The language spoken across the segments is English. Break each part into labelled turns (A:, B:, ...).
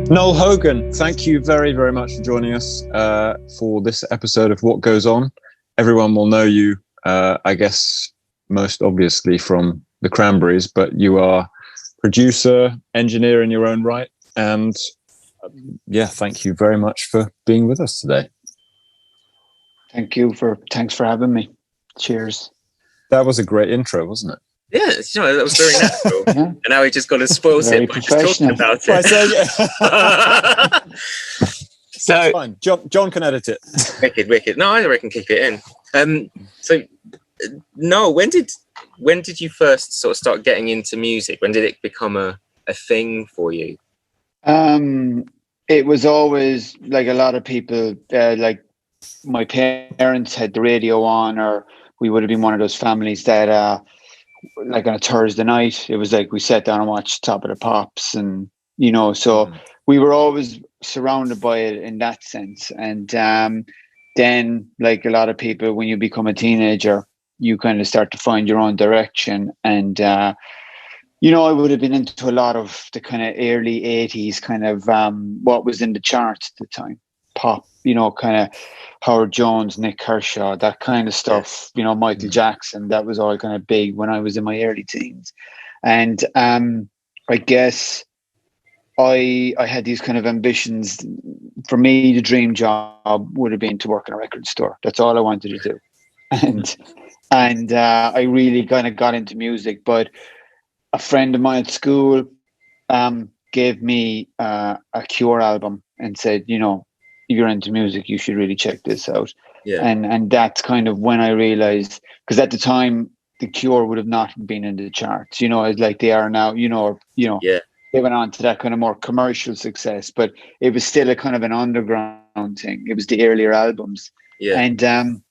A: Noel Hogan, thank you very, very much for joining us for this episode of What Goes On. Everyone will know you, I guess, most obviously from the Cranberries, but you are producer, engineer in your own right. And thank you very much for being with us today.
B: Thanks for having me. Cheers.
A: That was a great intro, wasn't it?
C: Yeah, that was very natural. Yeah. And now he just got to spoil it by just talking about it. So
A: fine. John can edit it.
C: Wicked. No, I reckon keep it in. No, when did you first sort of start getting into music? When did it become a thing for you?
B: It was always like a lot of people, like my parents had the radio on, or we would have been one of those families that like on a Thursday night, it was like we sat down and watched Top of the Pops, and we were always surrounded by it in that sense. And then, like a lot of people, when you become a teenager, you kind of start to find your own direction. And I would have been into a lot of the kind of early 80s kind of what was in the charts at the time, pop, kind of Howard Jones, Nick Kershaw, that kind of stuff, Michael Jackson. That was all kind of big when I was in my early teens. And I guess I had these kind of ambitions. For me, the dream job would have been to work in a record store. That's all I wanted to do. And I really kind of got into music. But a friend of mine at school gave me a Cure album and said, if you're into music, you should really check this out. Yeah. And that's kind of when I realized, because at the time the Cure would have not been in the charts, like they are now, they went on to that kind of more commercial success, but it was still a kind of an underground thing. It was the earlier albums. Yeah. And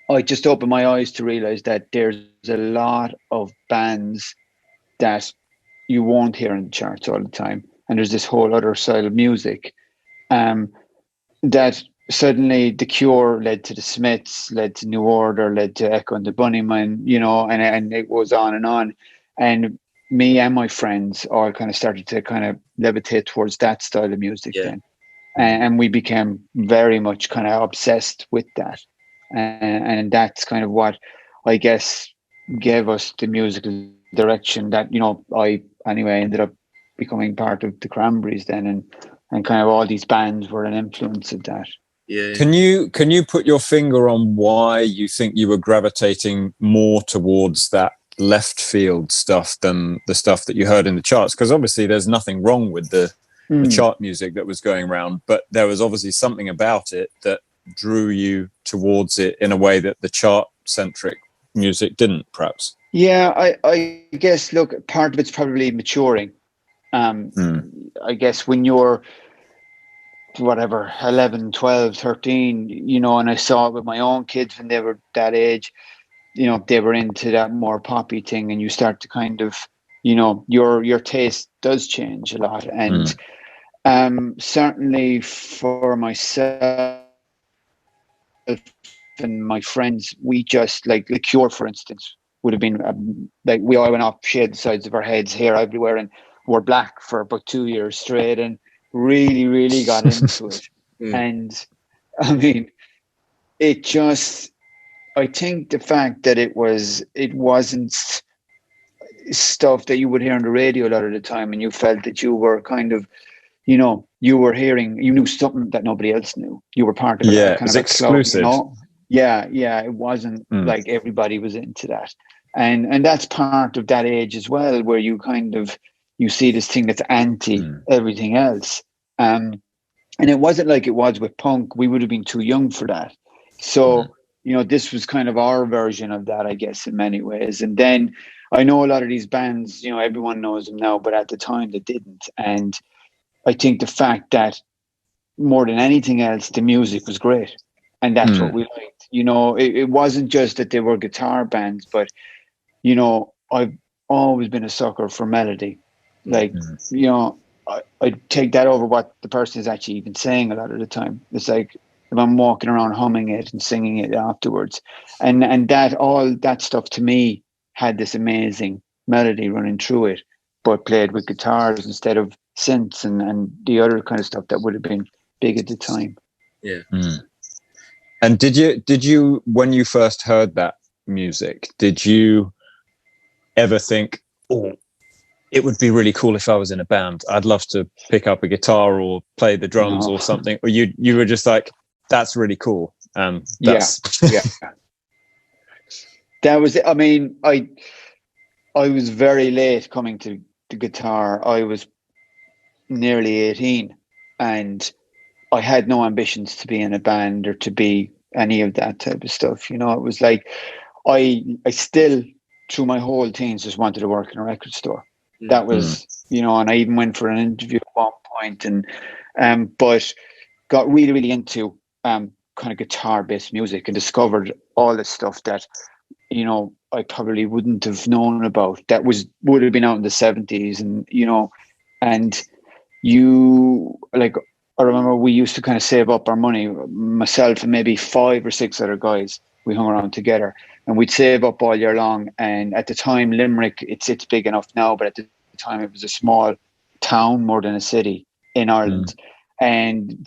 B: I just opened my eyes to realize that there's a lot of bands that you won't hear in the charts all the time. And there's this whole other side of music. That suddenly the Cure led to the Smiths, led to New Order, led to Echo and the Bunnymen, and it goes on. And me and my friends all kind of started to kind of levitate towards that style of music then. And we became very much kind of obsessed with that. And that's kind of what I guess gave us the musical direction that, I anyway ended up becoming part of the Cranberries then, and kind of all these bands were an influence of that.
A: Yeah. Can you put your finger on why you think you were gravitating more towards that left field stuff than the stuff that you heard in the charts? Because obviously there's nothing wrong with the chart music that was going around, but there was obviously something about it that drew you towards it in a way that the chart-centric music didn't, perhaps.
B: Yeah, I guess, look, part of it's probably maturing. I guess when you're 11, 12, 13, and I saw it with my own kids when they were that age, they were into that more poppy thing, and you start to kind of, your taste does change a lot. And certainly for myself and my friends, we just, like the Cure, for instance, would have been like we all went off, shaved the sides of our heads, hair everywhere, and wore black for about 2 years straight, and really, really got into it. And I mean, it just, I think the fact that it wasn't stuff that you would hear on the radio a lot of the time, and you felt that you were kind of, you knew something that nobody else knew. You were part of it.
A: Yeah, it was exclusive.
B: Club, Yeah, it wasn't like everybody was into that. And that's part of that age as well, where you kind of, you see this thing that's anti everything else. And it wasn't like it was with punk. We would have been too young for that. So, this was kind of our version of that, I guess, in many ways. And then I know a lot of these bands, everyone knows them now, but at the time they didn't. And I think the fact that more than anything else, the music was great. And that's what we liked. It wasn't just that they were guitar bands, but, I've always been a sucker for melody. Like, I take that over what the person is actually even saying a lot of the time. It's like if I'm walking around humming it and singing it afterwards. And that, all that stuff to me had this amazing melody running through it. but played with guitars instead of synths and the other kind of stuff that would have been big at the time.
C: Yeah.
A: And did you when you first heard that music, did you ever think, oh, it would be really cool if I was in a band, I'd love to pick up a guitar or play the drums or something? Or you were just like, that's really cool.
B: Yeah. That was it. I mean, I was very late coming to the guitar. I was nearly 18 and I had no ambitions to be in a band or to be any of that type of stuff. You know, it was like I still through my whole teens just wanted to work in a record store. That was, you know, and I even went for an interview at one point and but got really, really into kind of guitar based music and discovered all the stuff that, you know, I probably wouldn't have known about that would have been out in the 70s. And, you know, and you like, I remember we used to kind of save up our money, myself and maybe 5 or 6 other guys. We hung around together and we'd save up all year long. And at the time, Limerick, it's big enough now, but at the time it was a small town more than a city in Ireland. And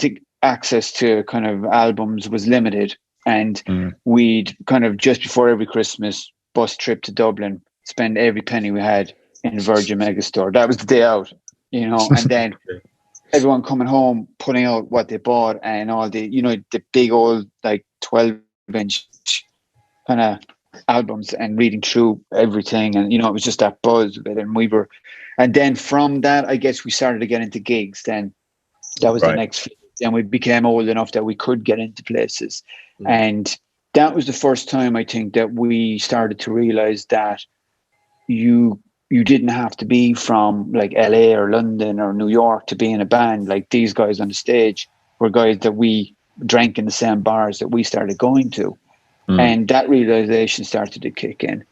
B: access to kind of albums was limited. And we'd kind of just before every Christmas bus trip to Dublin, spend every penny we had in Virgin Megastore. That was the day out, you know, and then everyone coming home, putting out what they bought and all the, you know, the big old like 12-inch kind of albums and reading through everything. And, you know, it was just that buzz of it. And then from that, I guess we started to get into gigs. Then that was the next, and we became old enough that we could get into places. And that was the first time I think that we started to realize that you didn't have to be from like LA or London or New York to be in a band. Like these guys on the stage were guys that we drank in the same bars that we started going to. And that realization started to kick in.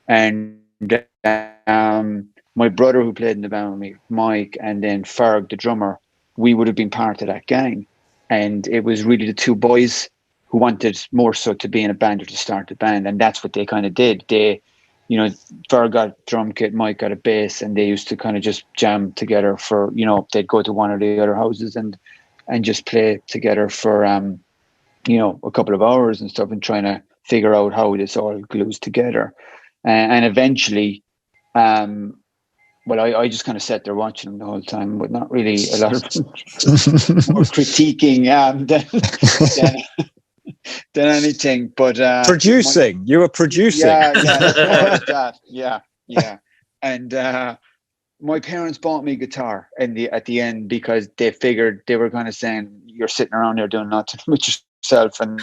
B: And my brother who played in the band with me, Mike, and then Ferg, the drummer, we would have been part of that gang. And it was really the two boys who wanted more so to be in a band or to start a band. And that's what they kind of did. They, you know, Ferg got a drum kit, Mike got a bass, and they used to kind of just jam together for, you know, they'd go to one of the other houses and just play together for, you know, a couple of hours and stuff and trying to figure out how this all glues together. And eventually, well, I just kind of sat there watching them the whole time, but not really a lot of more critiquing than anything. But
A: producing, you were producing.
B: Yeah. And my parents bought me a guitar at the end because they figured they were kind of saying, "You're sitting around there doing nothing with yourself, and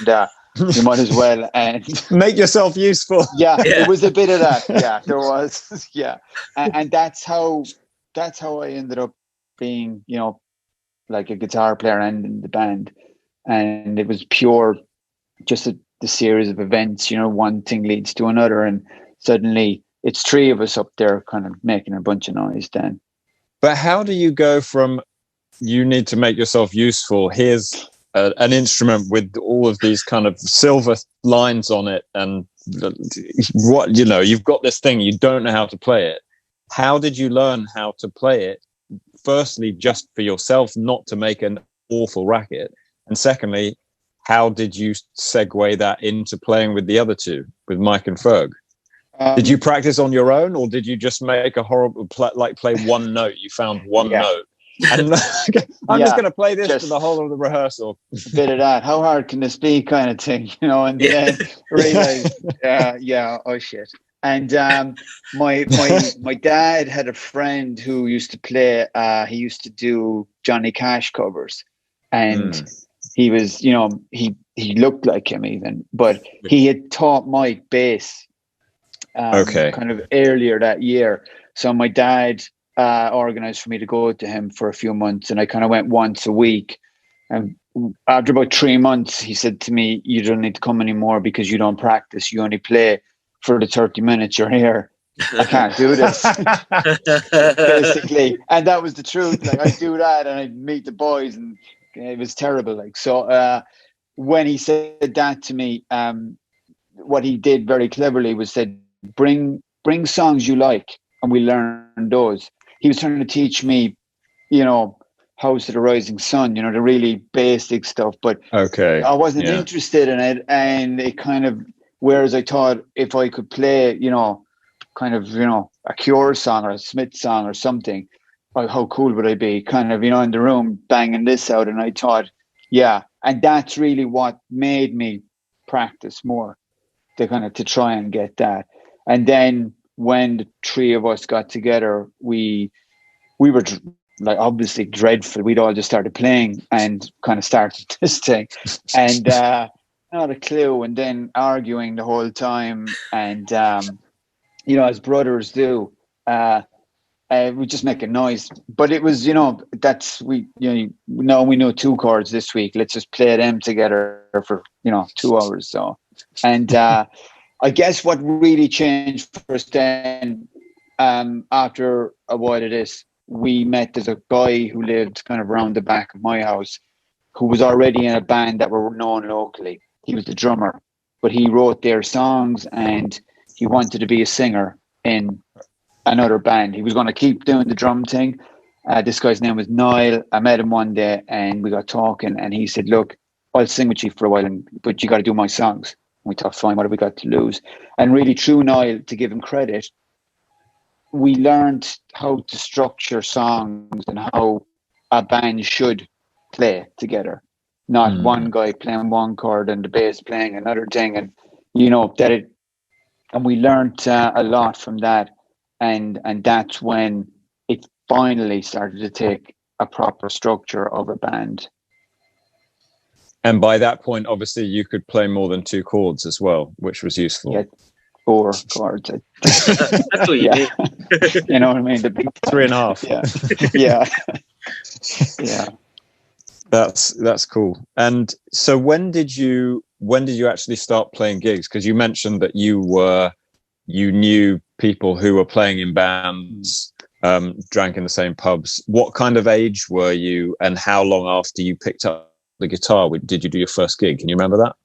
B: you might as well and
A: make yourself useful."
B: Yeah, it was a bit of that. Yeah, there was. Yeah, and that's how I ended up being, you know, like a guitar player and in the band. And it was pure, just the series of events. You know, one thing leads to another, and suddenly it's 3 of us up there, kind of making a bunch of noise. Then,
A: but how do you go from you need to make yourself useful? Here's an instrument with all of these kind of silver lines on it, and what, you know, you've got this thing, you don't know how to play it. How did you learn how to play it? Firstly, just for yourself, not to make an awful racket, and secondly, how did you segue that into playing with the other two, with Mike and Ferg? Did you practice on your own, or did you just make a horrible play one note? You found one note. And I'm just going to play this for the whole of the rehearsal.
B: A bit of that. How hard can this be, kind of thing, you know? And then realize, oh shit. And my dad had a friend who used to play. He used to do Johnny Cash covers, and he was, you know, he looked like him even, but he had taught Mike bass. Kind of earlier that year. So my dad organized for me to go to him for a few months, and I kind of went once a week. And after about 3 months, he said to me, "You don't need to come anymore because you don't practice. You only play for the 30 minutes you're here. I can't do this." Basically. And that was the truth. Like, I'd do that and I'd meet the boys, and it was terrible. Like, so when he said that to me, what he did very cleverly was said, bring songs you like and we learn those. he was trying to teach me, you know, House of the Rising Sun, you know, the really basic stuff, but I wasn't interested in it. And it kind of, whereas I thought if I could play, you know, kind of, you know, a Cure song or a Smith song or something, how cool would I be? Kind of, you know, in the room banging this out. And I thought, yeah. And that's really what made me practice more, to try and get that. And then when the three of us got together, we were like obviously dreadful. We'd all just started playing and kind of started this thing, and not a clue, and then arguing the whole time, and you know, as brothers do, we just make a noise. But it was, you know, we know 2 chords this week. Let's just play them together for, you know, 2 hours. So, and I guess what really changed for us then, after a while of this, we met, there's a guy who lived kind of around the back of my house who was already in a band that were known locally. He was the drummer, but he wrote their songs and he wanted to be a singer in another band. He was going to keep doing the drum thing. This guy's name was Noel. I met him one day and we got talking, and he said, look, I'll sing with you for a while, but you got to do my songs. And we thought, fine, what have we got to lose? And really, through Noel, to give him credit, we learned how to structure songs and how a band should play together. Not one guy playing one chord and the bass playing another thing. And, you know, and we learned a lot from that. And that's when it finally started to take a proper structure of a band.
A: And by that point, obviously, you could play more than 2 chords as well, which was useful.
B: Yeah, 4 chords.
C: That's what you need.
B: You know what I mean? The big
A: 3.5.
B: Yeah. Yeah.
A: That's cool. And so when did you actually start playing gigs? Because you mentioned that you knew people who were playing in bands, drank in the same pubs. What kind of age were you, and how long after you picked up the guitar did you do your first gig? Can you remember that?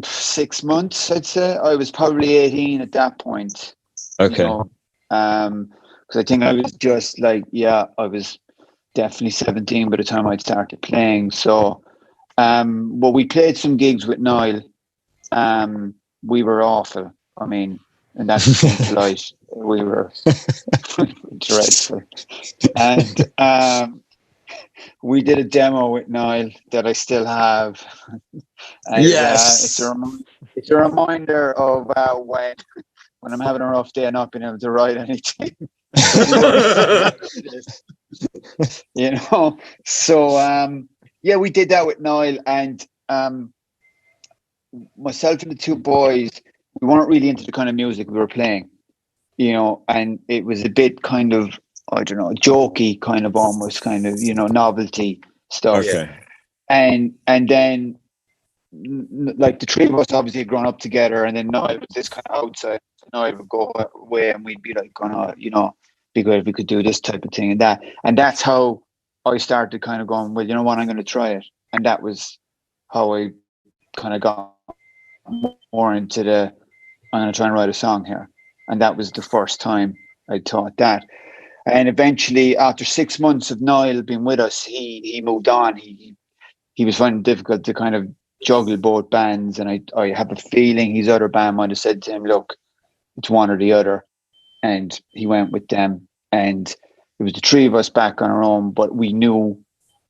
B: 6 months, I'd say. I was probably 18 at that point.
A: Okay.
B: You know, because I think I was just like, I was definitely 17 by the time I'd started playing. So, well, we played some gigs with Noel. We were awful. I mean, and that's polite. We were dreadful. And we did a demo with Noel that I still have. And,
A: yes.
B: It's a reminder of when I'm having a rough day and not being able to write anything. You know, so we did that with Noel, and myself and the 2 boys, we weren't really into the kind of music we were playing, you know, and it was a bit kind of, I don't know, jokey, kind of almost kind of, you know, novelty stuff.
A: Okay.
B: And then, like, the 3 of us obviously had grown up together, and then Noel was this kind of outside. Noel would go away and we'd be like, you know, be good if we could do this type of thing and that. And that's how I started kind of going, well, you know what, I'm going to try it. And that was how I kind of got more into I'm going to try and write a song here. And that was the first time I thought that. And eventually, after 6 months of Noel being with us, he moved on. He was finding it difficult to kind of juggle both bands. And I have a feeling his other band might have said to him, look, it's one or the other. And he went with them. And it was the 3 of us back on our own, but we knew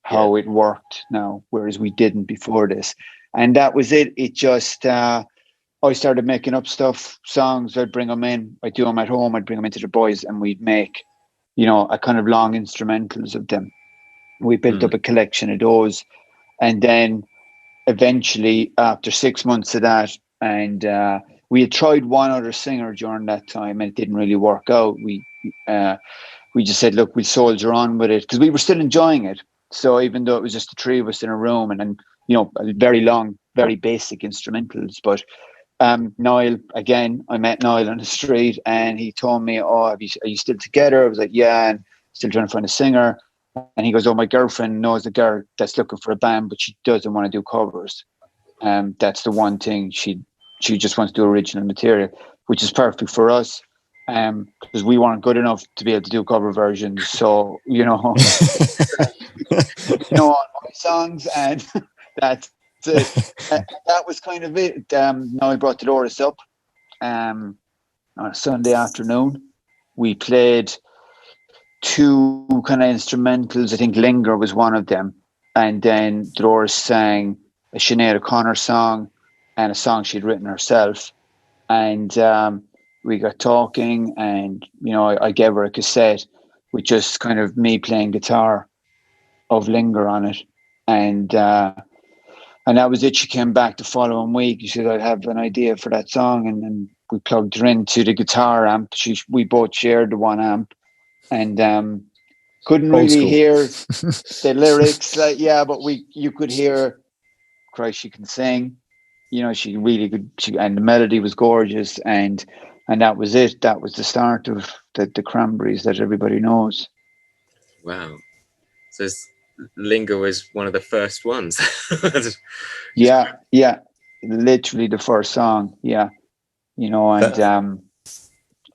B: how it worked now, whereas we didn't before this. And that was it. It just, I started making up songs. I'd bring them in. I'd do them at home. I'd bring them into the boys, and we'd make, you know, a kind of long instrumentals of them. We built up a collection of those. And then eventually, after 6 months of that, and we had tried one other singer during that time, and it didn't really work out. We just said, look, we'll soldier on with it, because we were still enjoying it. So even though it was just the 3 of us in a room, and you know, very long, very basic instrumentals, but Noel, again, I met Noel on the street, and he told me, are you still together? I was like, yeah, and still trying to find a singer. And he goes, oh, my girlfriend knows a girl that's looking for a band, but she doesn't want to do covers. That's the one thing. She just wants to do original material, which is perfect for us. because we weren't good enough to be able to do cover versions. So, all my songs, and that's it. That was kind of it. Noel brought Dolores up on a Sunday afternoon. We played 2 kind of instrumentals. I think Linger was one of them. And then Dolores sang a Sinead O'Connor song and a song she'd written herself. And we got talking, and, I gave her a cassette with just kind of me playing guitar of Linger on it. And that was it. She came back the following week. She said, I have an idea for that song. And then we plugged her into the guitar amp. We both shared the one amp, and couldn't really hear the lyrics. But you could hear, Christ, she can sing. She really could. And the melody was gorgeous. And that was it. That was the start of the Cranberries that everybody knows.
C: Wow. So Linger was one of the first ones.
B: Yeah. Literally the first song. Yeah. And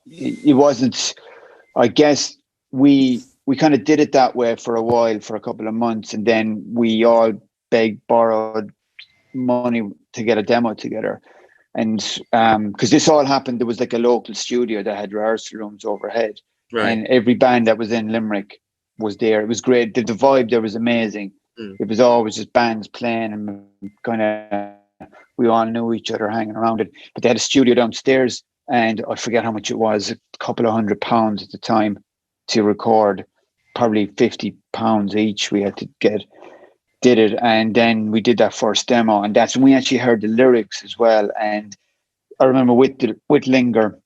B: it wasn't, I guess we kind of did it that way for a while, for a couple of months. And then we all borrowed money to get a demo together. And because this all happened, there was like a local studio that had rehearsal rooms overhead.
C: Right.
B: And every band that was in Limerick was there. It was great. The vibe there was amazing. It was always just bands playing, and kind of, we all knew each other hanging around it. But they had a studio downstairs, and I forget how much it was, a couple of £100 at the time to record, probably £50 each we had to did it. And then we did that first demo, and that's when we actually heard the lyrics as well. And I remember with Linger,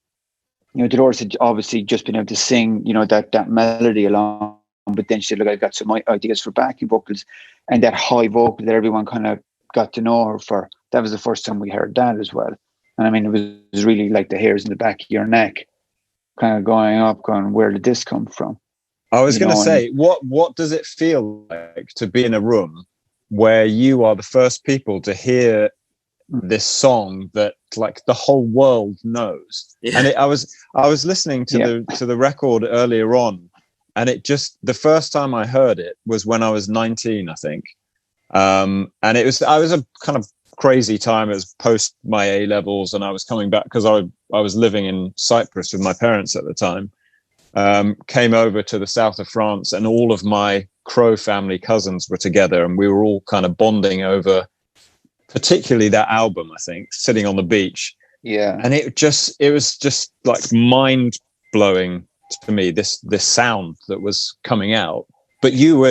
B: Dolores had obviously just been able to sing, that melody along, but then she said, look, I got some ideas for backing vocals, and that high vocal that everyone kind of got to know her for. That was the first time we heard that as well. And I mean, it was really like the hairs in the back of your neck kind of going, where did this come from?
A: I was going to say, what does it feel like to be in a room where you are the first people to hear this song that like the whole world knows? Yeah. And I was listening to the record earlier on, and it just, the first time I heard it was when I was 19, I think. And I was a kind of crazy time. It was post my A levels, and I was coming back because I was living in Cyprus with my parents at the time. Came over to the south of France, and all of my Crow family cousins were together, and we were all kind of bonding over particularly that album, I think, sitting on the beach.
B: Yeah.
A: And it was just like mind blowing to me, this sound that was coming out. But you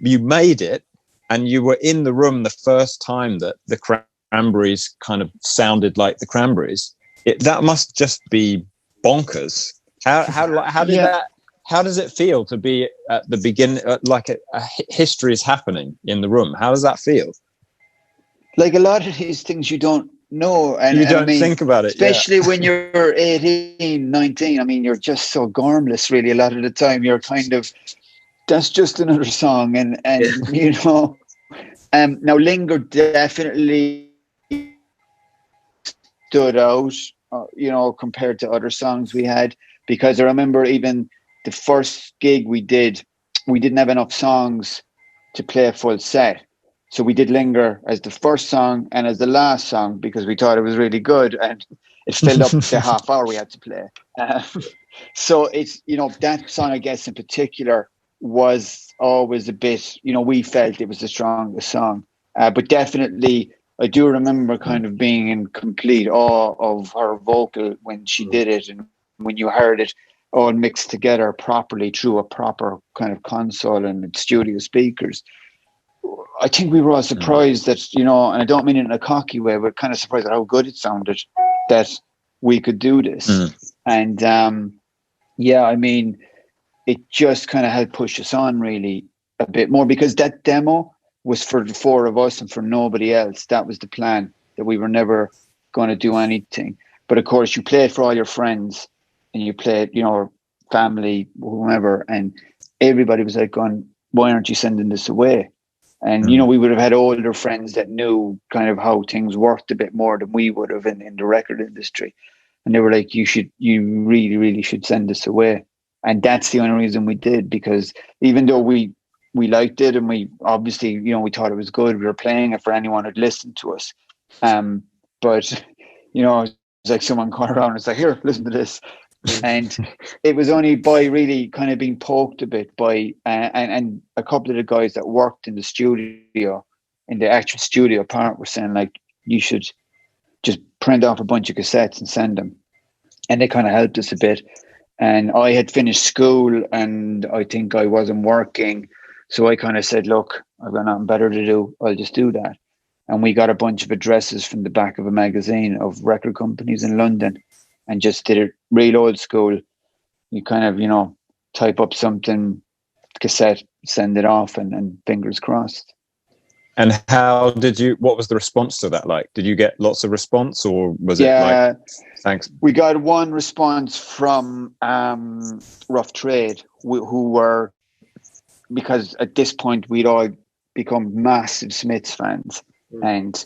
A: made it, and you were in the room the first time that the Cranberries kind of sounded like the Cranberries. That must just be bonkers. How does it feel to be at the beginning, like a history is happening in the room? How does that feel?
B: Like a lot of these things you don't know, and
A: you don't think about it,
B: especially when you're 18, 19. I mean, you're just so garmless, really. A lot of the time, you're kind of, that's just another song, and now Linger definitely stood out, compared to other songs we had. Because I remember even the first gig we didn't have enough songs to play a full set. So we did Linger as the first song and as the last song, because we thought it was really good, and it filled up the half hour we had to play. So it's, that song, I guess, in particular was always a bit, we felt it was the strongest song. But definitely, I do remember kind of being in complete awe of her vocal when she did it, and when you heard it all mixed together properly through a proper kind of console and studio speakers. I think we were all surprised that, and I don't mean it in a cocky way, but kind of surprised at how good it sounded, that we could do this. And I mean, it just kind of helped push us on really a bit more, because that demo was for the 4 of us and for nobody else. That was the plan, that we were never going to do anything. But of course, you play it for all your friends, and you play it, or family, whomever, and everybody was like going, why aren't you sending this away? And, we would have had older friends that knew kind of how things worked a bit more than we would have in the record industry. and they were like, you really, really should send this away. And that's the only reason we did, because even though we liked it, and we obviously, we thought it was good, we were playing it for anyone who'd listen to us. But, it's like someone came around and it's like, here, listen to this. And it was only by really kind of being poked a bit by, and a couple of the guys that worked in the studio, in the actual studio part, were saying like, you should just print off a bunch of cassettes and send them. And they kind of helped us a bit. And I had finished school and I think I wasn't working. So I kind of said, look, I've got nothing better to do. I'll just do that. And we got a bunch of addresses from the back of a magazine of record companies in London and just did it real old school. You kind of, type up something, cassette, send it off, and fingers crossed.
A: And what was the response to that like? Did you get lots of response, or was it like, thanks?
B: We got one response from Rough Trade, who were, because at this point we'd all become massive Smiths fans. And,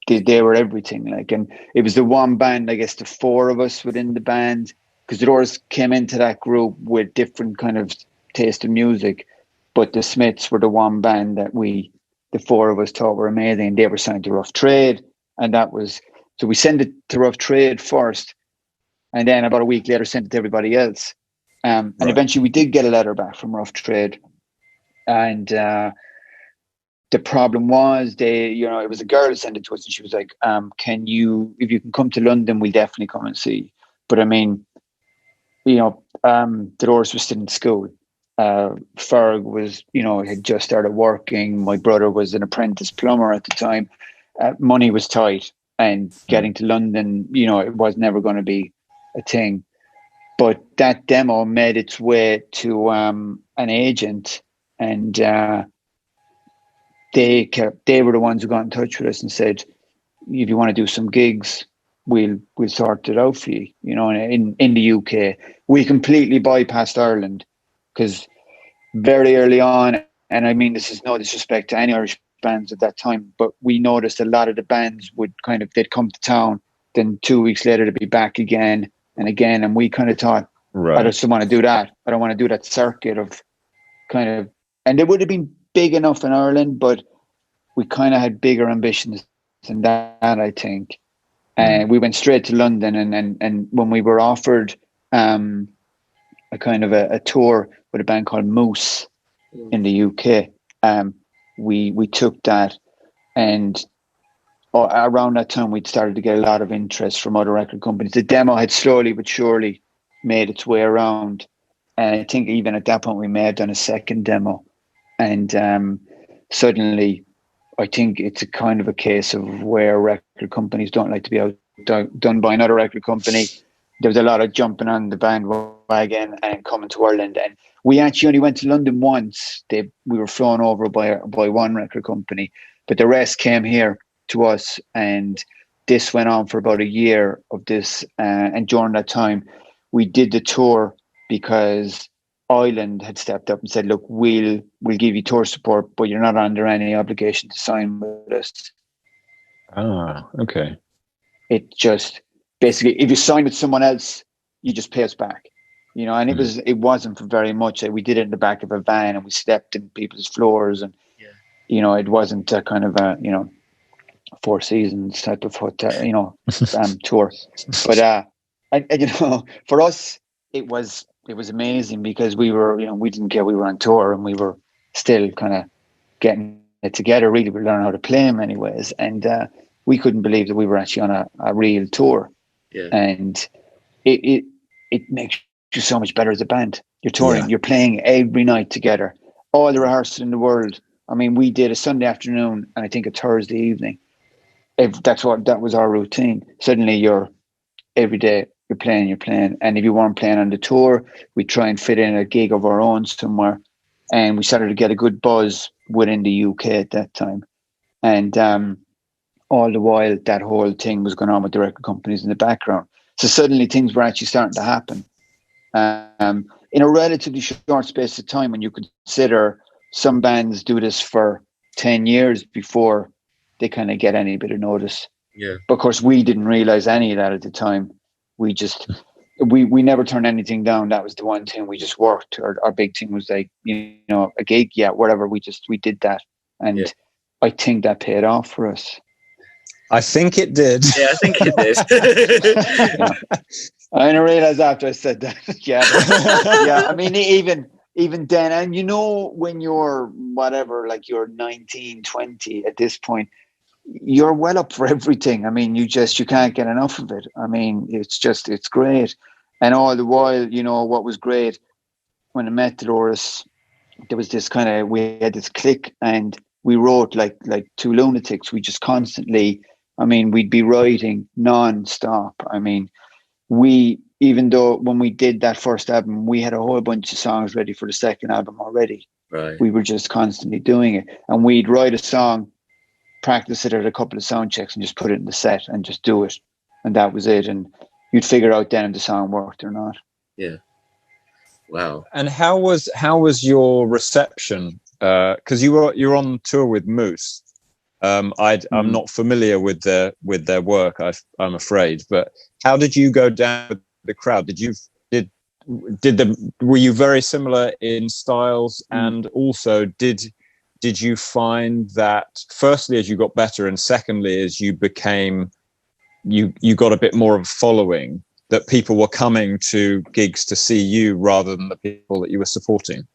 B: they were everything. Like, and it was the one band, I guess, the four of us within the band, because Dolores came into that group with different kind of taste in music, but the Smiths were the one band that the four of us thought were amazing. They were signed to Rough Trade, and so we sent it to Rough Trade first, and then about a week later sent it to everybody else. And eventually we did get a letter back from Rough Trade, and the problem was it was a girl who sent it to us, and she was like, if you can come to London, we'll definitely come and see. But I mean, Dolores was still in school. Ferg was, had just started working. My brother was an apprentice plumber at the time. Money was tight, and getting to London, it was never going to be a thing. But that demo made its way to an agent, and they were the ones who got in touch with us and said, if you want to do some gigs, we'll sort it out for you. In the UK, we completely bypassed Ireland, because very early on, and I mean, this is no disrespect to any Irish bands at that time, but we noticed a lot of the bands they'd come to town, then 2 weeks later they'd be back again and again, and we kind of thought, I just don't want to do that. I don't want to do that circuit of kind of, and it would have been big enough in Ireland, but we kind of had bigger ambitions than that, I think. And we went straight to London, and when we were offered a kind of a tour with a band called Moose in the UK, we took that, and around that time we'd started to get a lot of interest from other record companies. The demo had slowly but surely made its way around, and I think even at that point we may have done a second demo, and suddenly I think it's a kind of a case of where record companies don't like to be outdone by another record company. There was a lot of jumping on the bandwagon and coming to Ireland, and we actually only went to London once. We were flown over by one record company, but the rest came here to us, and this went on for about a year of this. And during that time, we did the tour because Ireland had stepped up and said, "Look, we'll give you tour support, but you're not under any obligation to sign with us."
A: Ah, okay.
B: It just basically, if you sign with someone else, you just pay us back, And it wasn't for very much. We did it in the back of a van, and we slept in people's floors, and it wasn't a kind of a Four Seasons type of hotel, tour. But for us, it was amazing, because we were, we didn't care. We were on tour, and we were still kind of getting it together. Really, we learned how to play in many ways, and we couldn't believe that we were actually on a real tour. Yeah. And it makes you so much better as a band. You're touring, you're playing every night together, all the rehearsals in the world. I mean, we did a Sunday afternoon and I think a Thursday evening. That was our routine. Suddenly every day you're playing. And if you weren't playing on the tour, we'd try and fit in a gig of our own somewhere. And we started to get a good buzz within the UK at that time. And all the while, that whole thing was going on with the record companies in the background. So suddenly things were actually starting to happen. In a relatively short space of time, when you consider some bands do this for 10 years before they kind of get any bit of notice.
C: Yeah.
B: But of course, we didn't realize any of that at the time. We just, we never turned anything down. That was the one thing. We just worked. Our big thing was like, a gig, yeah, whatever. We did that. And I think that paid off for us.
A: I think it did.
C: Yeah, I think it did.
B: Yeah. I didn't realize after I said that. Yeah. I mean, even then, and when you're whatever, like you're 19, 20 at this point, you're well up for everything. I mean, you can't get enough of it. I mean, it's great. And all the while, what was great when I met Dolores, there was this we had this click, and we wrote like two lunatics. We just constantly, we'd be writing non-stop. I mean, even though when we did that first album, we had a whole bunch of songs ready for the second album already.
C: Right.
B: We were just constantly doing it. And we'd write a song, practice it at a couple of sound checks, and just put it in the set and just do it. And that was it. And you'd figure out then if the song worked or not.
C: Yeah. Wow.
A: And how was your reception? Because you're on tour with Moose. I'm not familiar with their work, I'm afraid. But how did you go down with the crowd? Were you very similar in styles? And also, did you find that, firstly, as you got better, and secondly, as you became, you got a bit more of a following, that people were coming to gigs to see you rather than the people that you were supporting?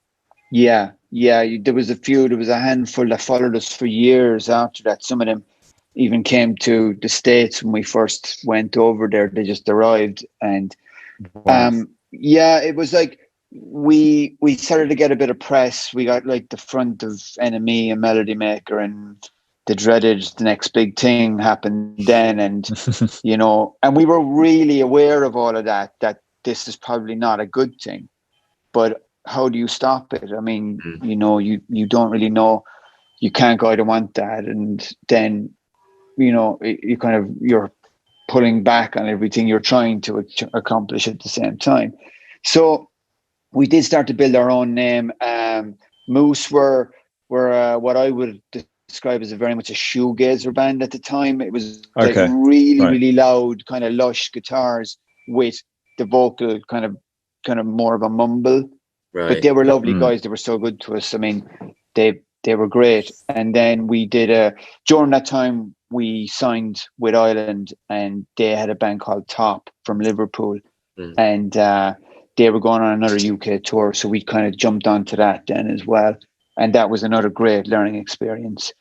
B: Yeah. There was a handful that followed us for years after that. Some of them even came to the States when we first went over there. They just arrived. And it was like we started to get a bit of press. We got like the front of Enemy and Melody Maker, and the dreaded The Next Big Thing happened then. And, and we were really aware of all of that this is probably not a good thing. But how do you stop it? I mean, you don't really know. You can't go, I don't want that. And then, you're pulling back on everything you're trying to accomplish at the same time. So we did start to build our own name. Moose were what I would describe as very much a shoegazer band at the time. It was like really loud, kind of lush guitars with the vocal kind of more of a mumble. Right. But they were lovely guys. They were so good to us. I mean, they were great. And then we did during that time, we signed with Ireland, and they had a band called Top from Liverpool. And they were going on another UK tour. So we kind of jumped onto that then as well. And that was another great learning experience.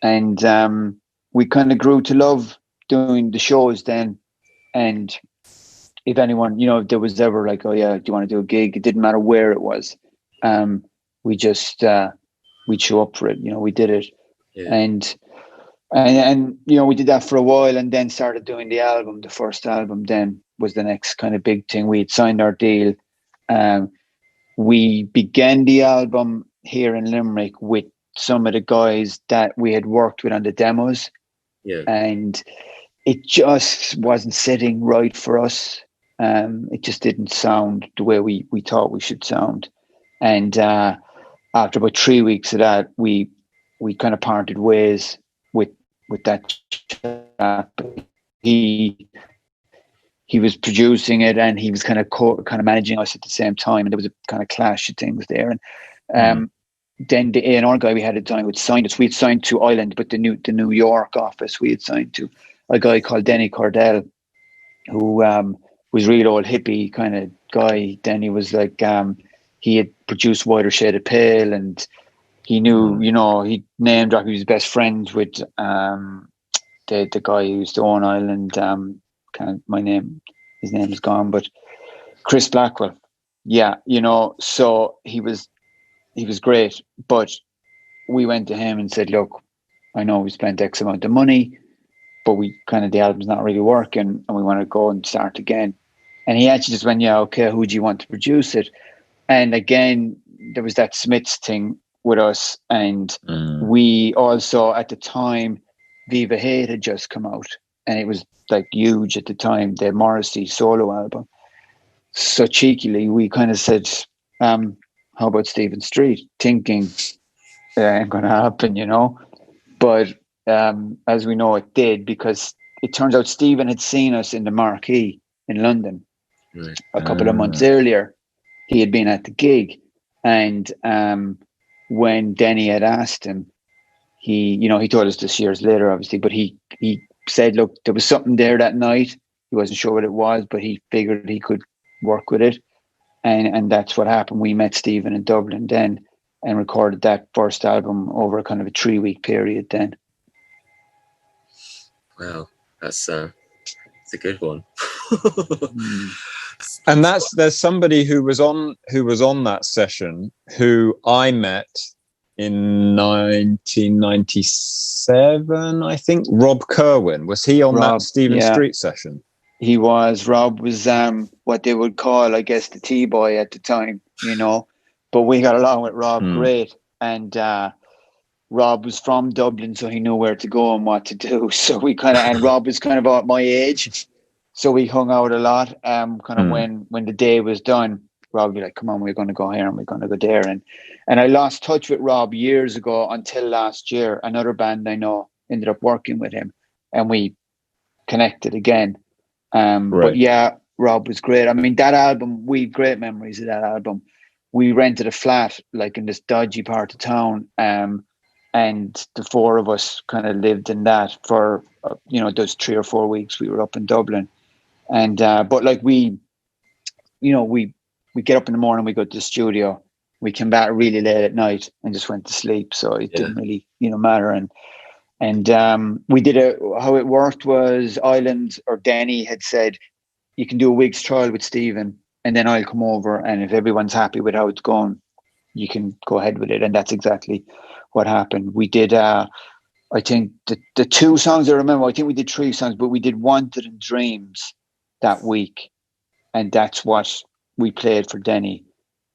B: And we kind of grew to love doing the shows then. And if anyone, if there was ever like, oh yeah, do you want to do a gig? It didn't matter where it was. We just, we'd show up for it. We did it. Yeah. And we did that for a while, and then started doing the album. The first album then was the next kind of big thing. We had signed our deal. We began the album here in Limerick with some of the guys that we had worked with on the demos. Yeah. And it just wasn't sitting right for us. It just didn't sound the way we thought we should sound. And after about 3 weeks of that, we kind of parted ways with that chap. He was producing it, and he was kind of managing us at the same time, and there was a kind of clash of things there. And then the A&R guy we had at the time would sign us. We had signed to Ireland, but the New York office we had signed to a guy called Denny Cordell, who was real old hippie kind of guy. Then he was like, he had produced Whiter Shade of Pale, and he knew, he name dropped. He was best friends with the guy who used to own Ireland. His name is gone, but Chris Blackwell. Yeah, so he was great. But we went to him and said, look, I know we spent X amount of money, but the album's not really working, and we want to go and start again. And he actually just went, yeah, okay, who do you want to produce it? And again, there was that Smiths thing with us. And we also, at the time, Viva Hate had just come out, and it was like huge at the time, the Morrissey solo album. So cheekily, we kind of said, how about Stephen Street? Thinking it ain't going to happen, But as we know, it did, because it turns out Stephen had seen us in the Marquee in London
C: Right.
B: a couple of months earlier. He had been at the gig, and when Denny had asked him, he told us this years later, obviously, but he said, look, there was something there that night. He wasn't sure what it was, but he figured he could work with it. And that's what happened. We met Stephen in Dublin then and recorded that first album over a kind of a 3-week period then.
C: Wow, that's a good one.
A: And there's somebody who was on that session who I met in 1997, I think. Rob Kerwin, was he on that Stephen Street session?
B: He was. Rob was what they would call, I guess, the T-boy at the time, but we got along with Rob great. And Rob was from Dublin, so he knew where to go and what to do. So and Rob was kind of about my age, so we hung out a lot. When the day was done, Rob would be like, come on, we're going to go here and we're going to go there. And I lost touch with Rob years ago until last year. Another band I know ended up working with him and we connected again. But yeah, Rob was great. I mean, that album, we have great memories of that album. We rented a flat like in this dodgy part of town, and the four of us kind of lived in that for those 3 or 4 weeks we were up in Dublin. And but like we get up in the morning, we go to the studio, we came back really late at night and just went to sleep, so it didn't really matter. And we did how it worked was Ireland or Denny had said, you can do a week's trial with Stephen and then I'll come over, and if everyone's happy with how it's going, you can go ahead with it. And that's exactly what happened. We did I think the 2 songs I remember, I think we did 3 songs, but we did Wanted and Dreams that week, and that's what we played for Denny.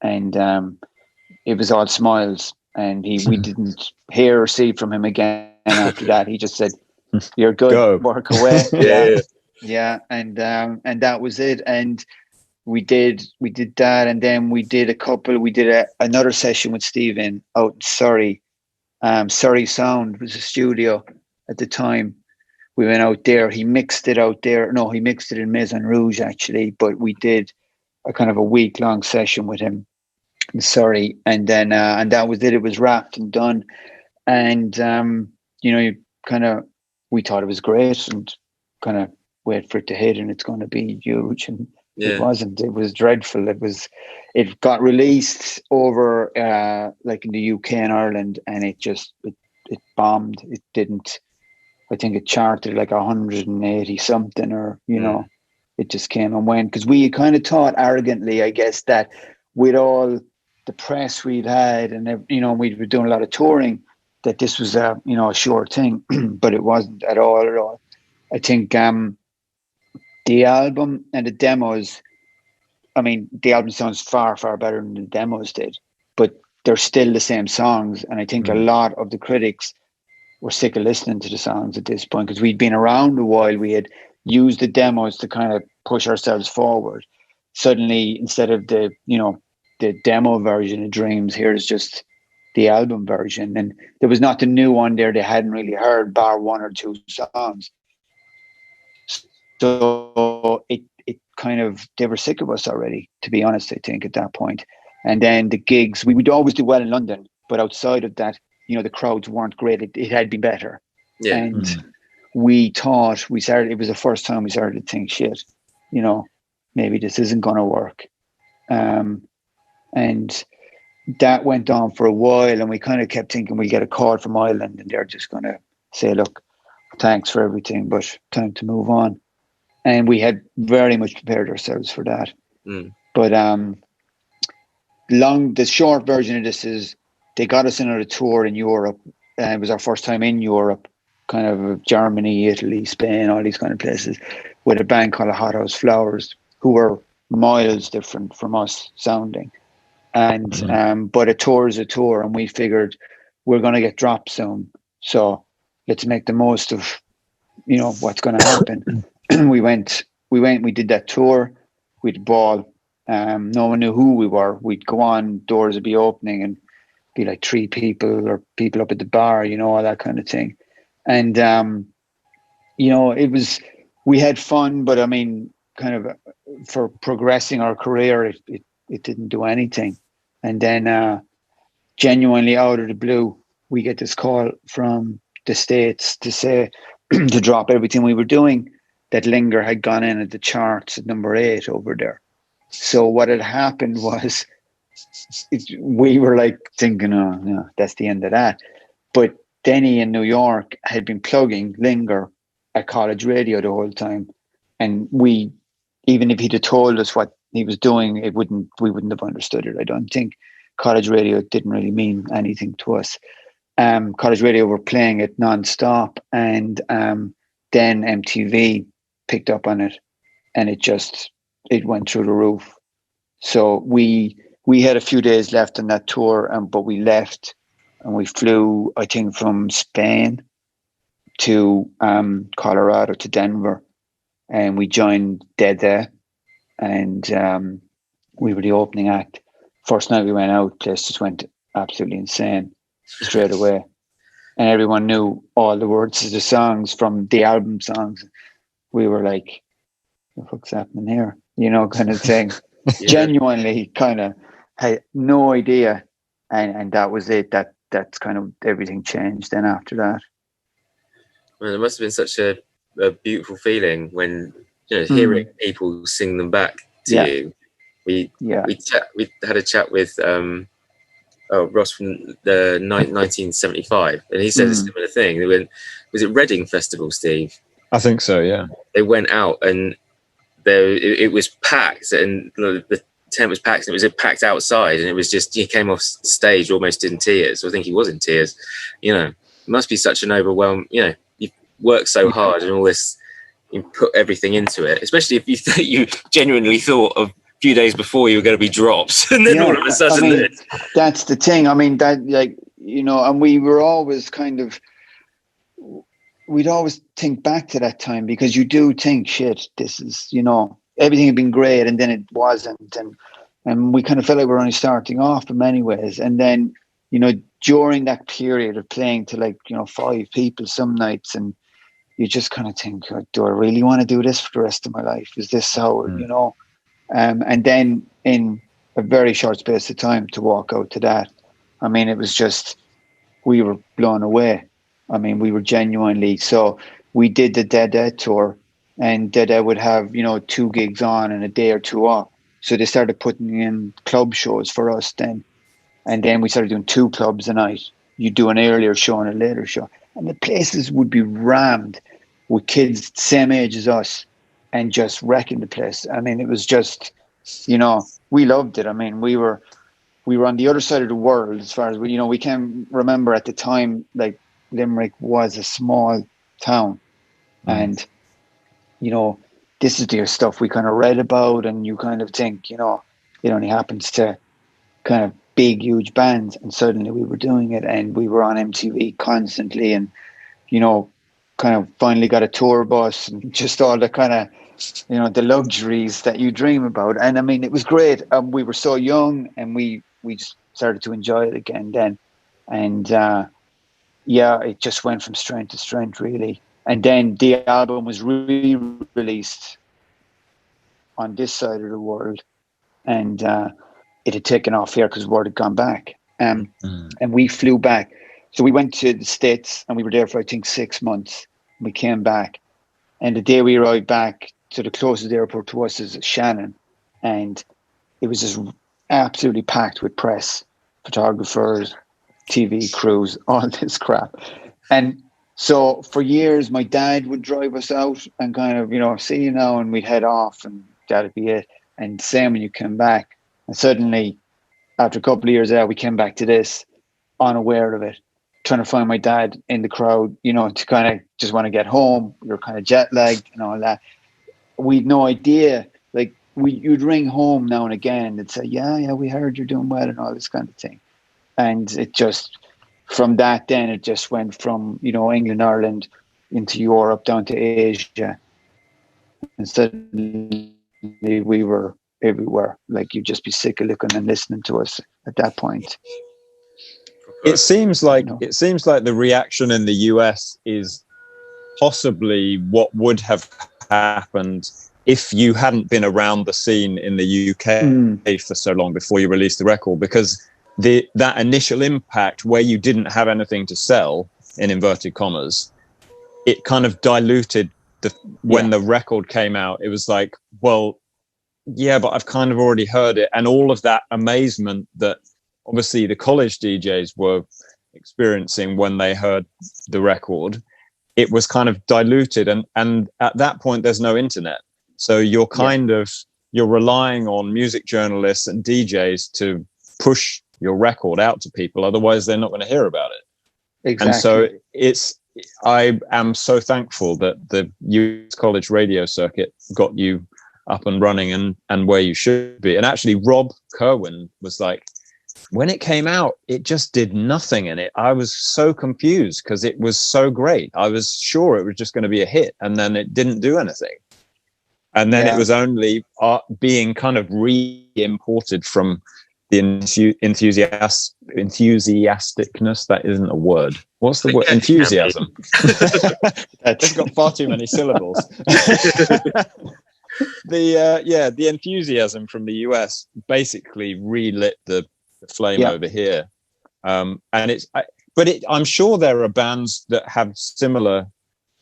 B: And it was all smiles, and we didn't hear or see from him again. And after that, he just said, "You're good.
A: Go.
B: Work away."
C: Yeah.
B: And that was it. And we did that, and then we did another session with Stephen out in Surrey. Surrey Sound was a studio at the time. We went out there. He mixed it out there. No, he mixed it in Maison Rouge actually. But we did a kind of a week-long session with him in Surrey, and then and that was it. It was wrapped and done. And we thought it was great, and kind of wait for it to hit, and it's going to be huge. And it wasn't. It was dreadful. It got released over like in the UK and Ireland, and it bombed. It didn't. I think it charted like 180 something, or it just came and went, because we kind of thought arrogantly, I guess, that with all the press we'd had, and we were doing a lot of touring, that this was a sure thing, but it wasn't at all. I think the album and the demos, I mean, the album sounds far, far better than the demos did, but they're still the same songs. And I think a lot of the critics were sick of listening to the songs at this point, because we'd been around a while. We had used the demos to kind of push ourselves forward. Suddenly, instead of the demo version of Dreams, here's just the album version. And there was not the new one there they hadn't really heard, bar 1 or 2 songs. So it kind of, they were sick of us already, to be honest, I think, at that point. And then the gigs, we would always do well in London, but outside of that, the crowds weren't great. It had been better. Yeah. And we thought, it was the first time we started to think, shit, maybe this isn't going to work. And that went on for a while, and we kind of kept thinking we'll get a call from Ireland and they're just going to say, look, thanks for everything, but time to move on. And we had very much prepared ourselves for that. But the short version of this is, they got us in on a tour in Europe, and it was our first time in Europe, kind of Germany, Italy, Spain, all these kind of places, with a band called Hot House Flowers, who were miles different from us sounding. And but a tour is a tour, and we figured we're going to get dropped soon, so let's make the most of what's going to happen. We did that tour. We'd ball. No one knew who we were. We'd go on, doors would be opening, and be like 3 people or people up at the bar, all that kind of thing. And we had fun, but I mean, kind of for progressing our career, it didn't do anything. And then genuinely out of the blue, we get this call from the States to say to drop everything we were doing. That Linger had gone in at the charts at number 8 over there. So what had happened was we were like thinking, oh, no, that's the end of that. But Denny in New York had been plugging Linger at college radio the whole time. And even if he'd have told us what he was doing, we wouldn't have understood it. I don't think college radio didn't really mean anything to us. College radio were playing it non-stop, and then MTV picked up on it, and it went through the roof. So we had a few days left on that tour, but we left and we flew, I think, from Spain to Colorado to Denver, and we joined Dede, and we were the opening act. First night we went out, place just went absolutely insane straight away, and everyone knew all the words of the songs from the album songs. We were like, "What the fuck's happening here?" Kind of thing. Yeah. Genuinely, kind of had no idea, and that was it. That's kind of everything changed then after that.
C: Well, it must have been such a beautiful feeling when hearing people sing them back to you. We had a chat with Ross from the 1975, and he said a similar thing. They went, was it Reading Festival, Steve?
A: I think so, yeah. They
C: went out and it was packed, and the tent was packed, and it was packed outside, and it was just, he came off stage almost in tears. I think he was in tears. It must be such an overwhelm. You've worked so hard and all this, you put everything into it, especially if you genuinely thought of a few days before you were going to be dropped, and then all of a sudden
B: that's the thing. I mean, that, like, and we were always we'd always think back to that time, because you do think, shit, this is, everything had been great, and then it wasn't, and we kind of felt like we were only starting off in many ways. And then, during that period of playing to 5 people some nights, and you just kind of think, do I really want to do this for the rest of my life? Is this how, and then in a very short space of time to walk out to that, I mean, it was just, we were blown away. I mean, we were genuinely, so we did the Dede tour, and Dede would have, 2 gigs on and a day or 2 off. So they started putting in club shows for us then. And then we started doing 2 clubs a night. You do an earlier show and a later show. And the places would be rammed with kids same age as us and just wrecking the place. I mean, it was just, we loved it. I mean, we were on the other side of the world as far as we can remember at the time, like, Limerick was a small town, and this is the stuff we kind of read about, and you kind of think, it only happens to kind of big, huge bands, and suddenly we were doing it, and we were on MTV constantly, and kind of finally got a tour bus, and just all the kind of the luxuries that you dream about. And I mean, it was great. We were so young, and we just started to enjoy it again then, and it just went from strength to strength, really. And then the album was re-released on this side of the world, and it had taken off here because word had gone back. And we flew back. So we went to the States, and we were there for, I think, 6 months. We came back, and the day we arrived back, to the closest airport to us is Shannon, and it was just absolutely packed with press, photographers, TV crews, all this crap. And so for years, my dad would drive us out and kind of, see you now, and we'd head off, and that'd be it. And same when you came back. And suddenly, after a couple of years out, we came back to this, unaware of it, trying to find my dad in the crowd, to kind of just want to get home. We were kind of jet lagged and all that. We'd no idea. Like, you'd ring home now and again. They'd say, yeah, we heard you're doing well and all this kind of thing. And it just, from that then, it just went from, England, Ireland, into Europe, down to Asia. And suddenly we were everywhere. Like, you'd just be sick of looking and listening to us at that point.
A: It seems like the reaction in the US is possibly what would have happened if you hadn't been around the scene in the UK for so long before you released the record, because that initial impact where you didn't have anything to sell, in inverted commas, it kind of diluted when the record came out. It was like, well, yeah, but I've kind of already heard it. And all of that amazement that obviously the college DJs were experiencing when they heard the record, it was kind of diluted. And at that point, there's no internet. So you're you're relying on music journalists and DJs to push your record out to people. Otherwise, they're not going to hear about it. Exactly. And so I am so thankful that the US college radio circuit got you up and running and where you should be. And actually, Rob Kerwin was like, when it came out, it just did nothing in it. I was so confused because it was so great. I was sure it was just going to be a hit, and then it didn't do anything. And then it was only being kind of re-imported from the enthusiasticness. That isn't a word. What's the word? Enthusiasm. It's got far too many syllables. The enthusiasm from the US basically relit the flame over here. And I'm sure there are bands that have similar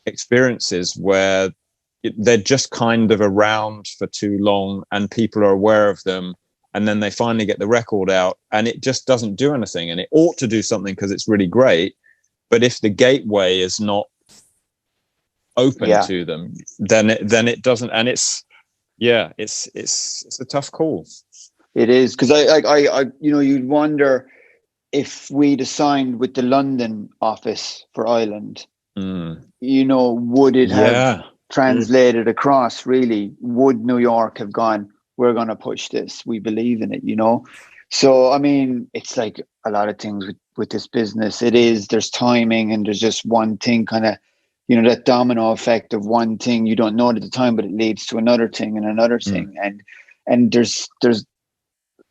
A: experiences where they're just kind of around for too long and people are aware of them, and then they finally get the record out and it just doesn't do anything. And it ought to do something because it's really great, but if the gateway is not open to them, then it doesn't. And it's a tough call.
B: It is, because I you'd wonder if we'd assigned with the London office for Ireland, would it have translated across? Really, would New York have gone, we're going to push this, we believe in it, So I mean, it's like a lot of things with this business. There's timing, and there's just one thing, kind of, that domino effect of one thing you don't know it at the time, but it leads to another thing and another thing. And there's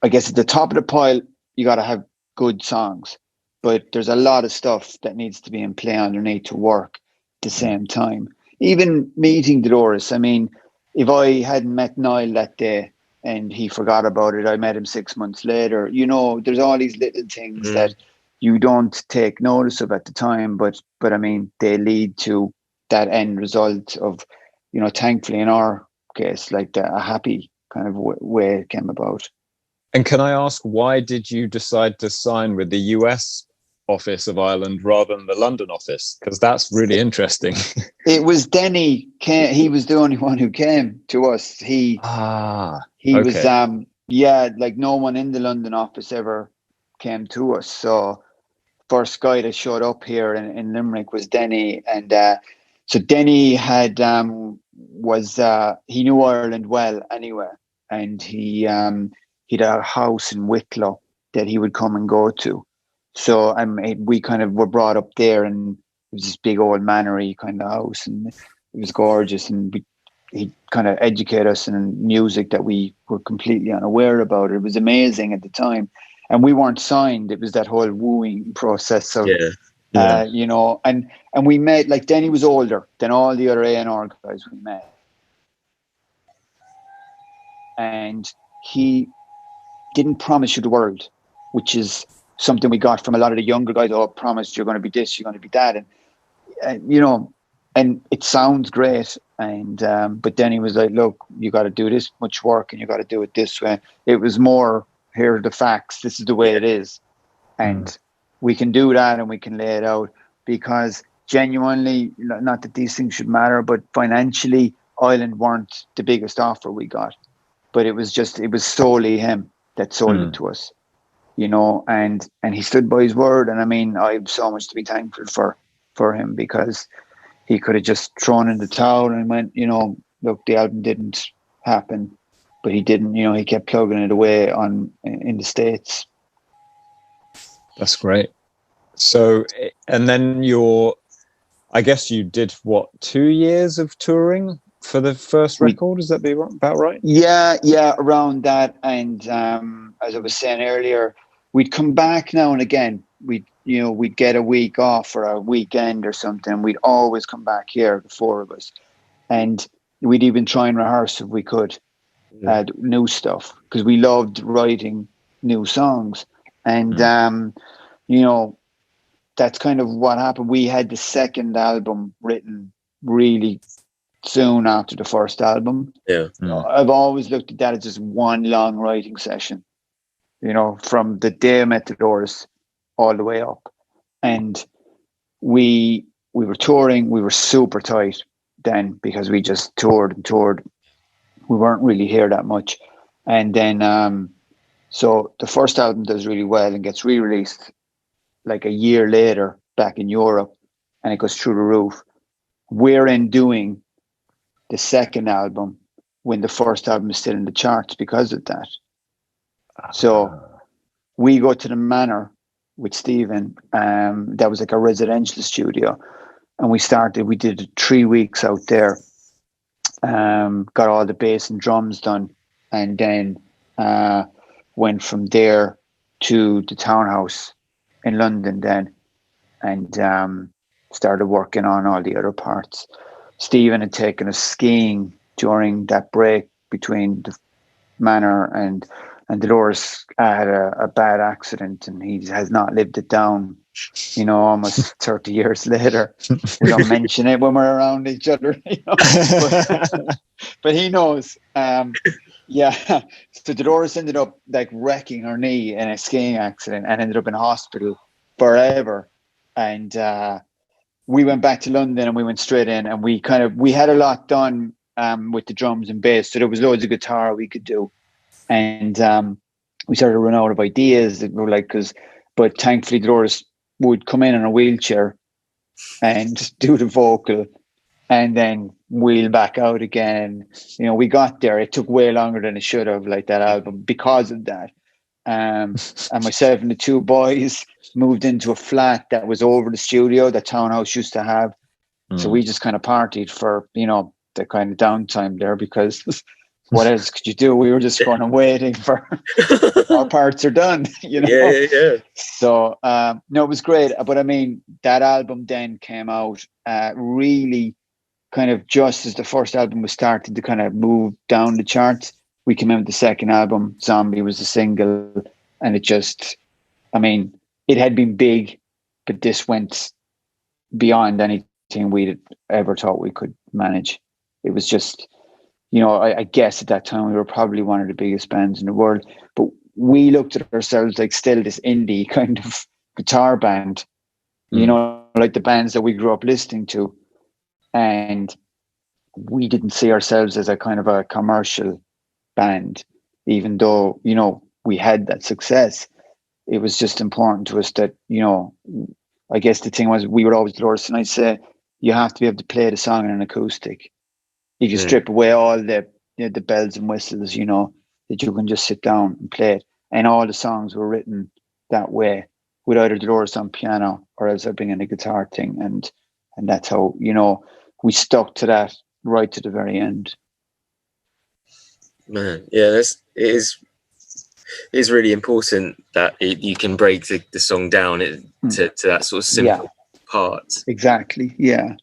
B: I guess at the top of the pile, you got to have good songs, but there's a lot of stuff that needs to be in play underneath to work at the same time. Even meeting Dolores, I mean, if I hadn't met Noel that day and he forgot about it, I met him 6 months later. There's all these little things that you don't take notice of at the time, but I mean, they lead to that end result of, thankfully in our case, like a happy kind of way it came about.
A: And can I ask, why did you decide to sign with the US office of Ireland rather than the London office? Because that's really interesting.
B: It was Denny. He was the only one who came to us. He was, like no one in the London office ever came to us. So first guy that showed up here in Limerick was Denny. And so Denny had, he knew Ireland well anyway. And he had a house in Wicklow that he would come and go to. So we kind of were brought up there, and it was this big old manor-y kind of house, and it was gorgeous. And he kind of educated us in music that we were completely unaware about. It was amazing at the time. And we weren't signed. It was that whole wooing process of, and we met, like, Denny was older than all the other A&R guys we met. And he didn't promise you the world, which is something we got from a lot of the younger guys. Oh, promised you're going to be this, you're going to be that. And and it sounds great. And, but then he was like, look, you got to do this much work and you got to do it this way. It was more, here are the facts. This is the way it is. And we can do that and we can lay it out, because genuinely, not that these things should matter, but financially, Ireland weren't the biggest offer we got, but it was solely him that sold it to us, and he stood by his word. And I mean, I have so much to be thankful for him, because he could have just thrown in the towel and went, look, the album didn't happen, but he didn't, he kept plugging it away in the States.
A: That's great. So, and then I guess you did 2 years of touring for the first record? Is that about right?
B: Yeah, around that. And as I was saying earlier, we'd come back now and again. We'd we'd get a week off or a weekend or something, we'd always come back here, the four of us, and we'd even try and rehearse if we could, new stuff, because we loved writing new songs. And that's kind of what happened. We had the second album written really soon after the first album. I've always looked at that as just one long writing session, from the day I met Dolores all the way up. And we were touring. We were super tight then because we just toured and toured. We weren't really here that much. And then so the first album does really well and gets re-released like a year later back in Europe, and it goes through the roof. We're in doing the second album when the first album is still in the charts because of that. So we go to the Manor with Stephen. That was like a residential studio, and we did 3 weeks out there, got all the bass and drums done, and then went from there to the Townhouse in London then, and started working on all the other parts. Stephen had taken us skiing during that break between the Manor, and Dolores had a bad accident, and he has not lived it down, almost 30 years later. We don't mention it when we're around each other, but he knows. So Dolores ended up like wrecking her knee in a skiing accident and ended up in hospital forever. And we went back to London and we went straight in, and we had a lot done with the drums and bass. So there was loads of guitar we could do. And we started to run out of ideas that were like, but thankfully Dolores would come in a wheelchair and do the vocal and then wheel back out again. We got there. It took way longer than it should have, like that album, because of that. And myself and the two boys moved into a flat that was over the studio that Townhouse used to have. So we just kind of partied for, the kind of downtime there, because what else could you do? We were just going and waiting for our parts are done,
C: Yeah.
B: So, no, it was great. But I mean, that album then came out really kind of just as the first album was starting to kind of move down the charts. We came out with the second album, Zombie was a single, and it just, I mean, it had been big, but this went beyond anything we'd ever thought we could manage. It was just, I guess at that time we were probably one of the biggest bands in the world, but we looked at ourselves like still this indie kind of guitar band, like the bands that we grew up listening to. And we didn't see ourselves as a kind of a commercial band, even though, we had that success. It was just important to us that, I guess the thing was, we would always, Dolores and I'd say, you have to be able to play the song in an acoustic. If you strip away all the bells and whistles, that you can just sit down and play it. And all the songs were written that way, with either Dolores on piano or else I bring in a guitar thing. And that's how, we stuck to that right to the very end.
C: Man, yeah, it is really important that you can break the song down to that sort of simple part. Exactly,
B: yeah.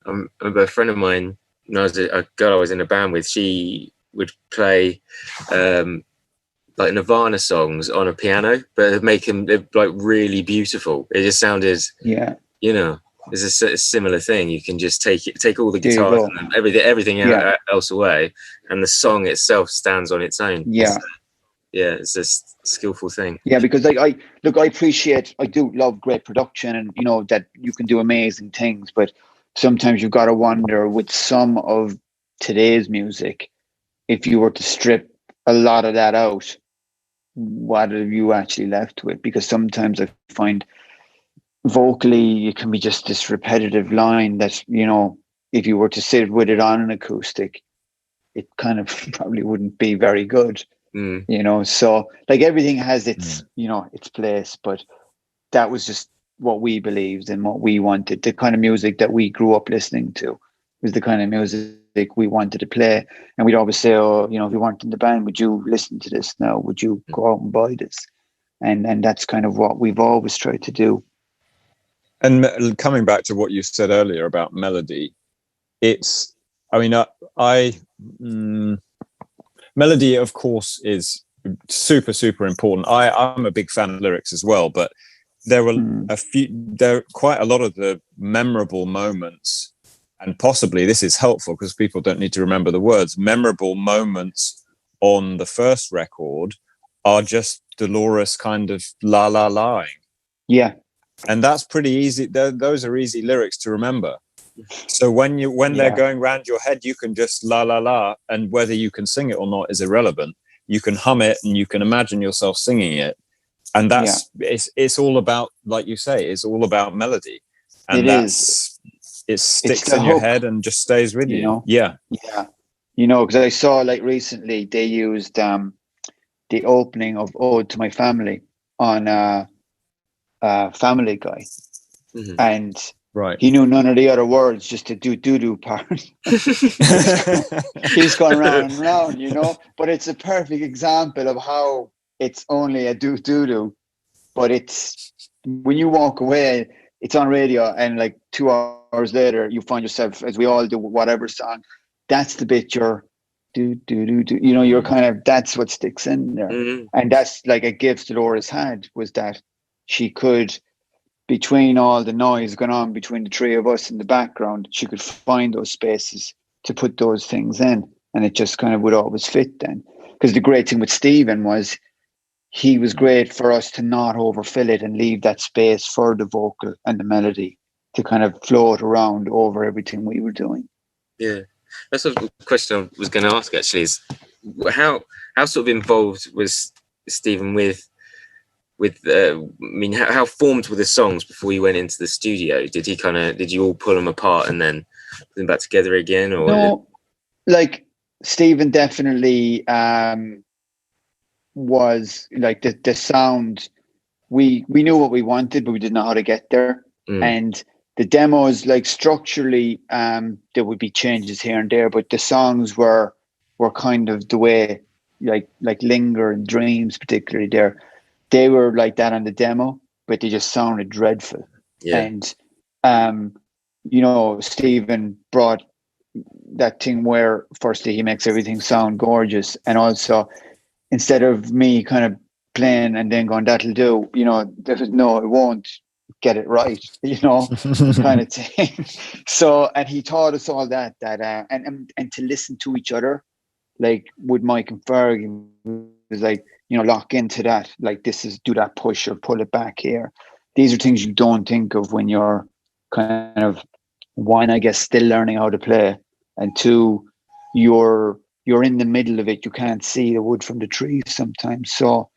C: I remember a friend of mine, when I was a girl I was in a band with, she would play like Nirvana songs on a piano, but make them like really beautiful. It just sounded, it's a similar thing. You can just take all the guitars and everything else away, and the song itself stands on its own. It's a skillful thing.
B: Because I do love great production, and that you can do amazing things, but sometimes you've got to wonder with some of today's music, if you were to strip a lot of that out, what are you actually left with? Because sometimes I find vocally it can be just this repetitive line that, if you were to sit with it on an acoustic, it kind of probably wouldn't be very good. So like everything has its its place, but that was just what we believed and what we wanted. The kind of music that we grew up listening to was the kind of music we wanted to play. And we'd always say, if you weren't in the band, would you listen to this now? Would you go out and buy this? And that's kind of what we've always tried to do.
A: And coming back to what you said earlier about melody, it's, I mean, melody, of course, is super, super important. I'm a big fan of lyrics as well, but there were quite a lot of the memorable moments, and possibly this is helpful because people don't need to remember the words. Memorable moments on the first record are just Dolores kind of la la laing.
B: Yeah.
A: And that's pretty easy. Those are easy lyrics to remember. So when they're going round your head, you can just la la la, and whether you can sing it or not is irrelevant. You can hum it and you can imagine yourself singing it, and that's it's all about, like you say, it's all about melody, and it sticks in your head and just stays with you. Yeah.
B: Because I saw, like, recently they used the opening of "Ode to My Family" on Family Guy, and he knew none of the other words, just the do part. He's going round and round, but it's a perfect example of how it's only a do, but it's, when you walk away, it's on radio, and like 2 hours later you find yourself, as we all do, whatever song, that's the bit you're do, you're kind of, that's what sticks in there. And that's like a gift Dolores had, was that she could, between all the noise going on between the three of us in the background, she could find those spaces to put those things in, and it just kind of would always fit then. Because the great thing with Stephen was, he was great for us to not overfill it and leave that space for the vocal and the melody to kind of float around over everything we were doing.
C: Yeah, that's sort of the question I was going to ask, actually, is how sort of involved was Stephen with how formed were the songs before you went into the studio? Did you all pull them apart and then put them back together again? Or
B: no, like Stephen definitely was like the sound. We knew what we wanted, but we didn't know how to get there. And the demos, like, structurally, there would be changes here and there, but the songs were kind of the way, like Linger and Dreams, particularly there. They were like that on the demo, but they just sounded dreadful. Yeah. And, Stephen brought that thing where, firstly, he makes everything sound gorgeous. And also, instead of me kind of playing and then going, that'll do, there was no, it won't get it right, kind of thing. So, and he taught us all that and to listen to each other, like with Mike and Ferg, it was like, lock into that, like, this is, do that push or pull it back here. These are things you don't think of when you're kind of, one, I guess, still learning how to play, and two, you're in the middle of it. You can't see the wood from the trees sometimes. So,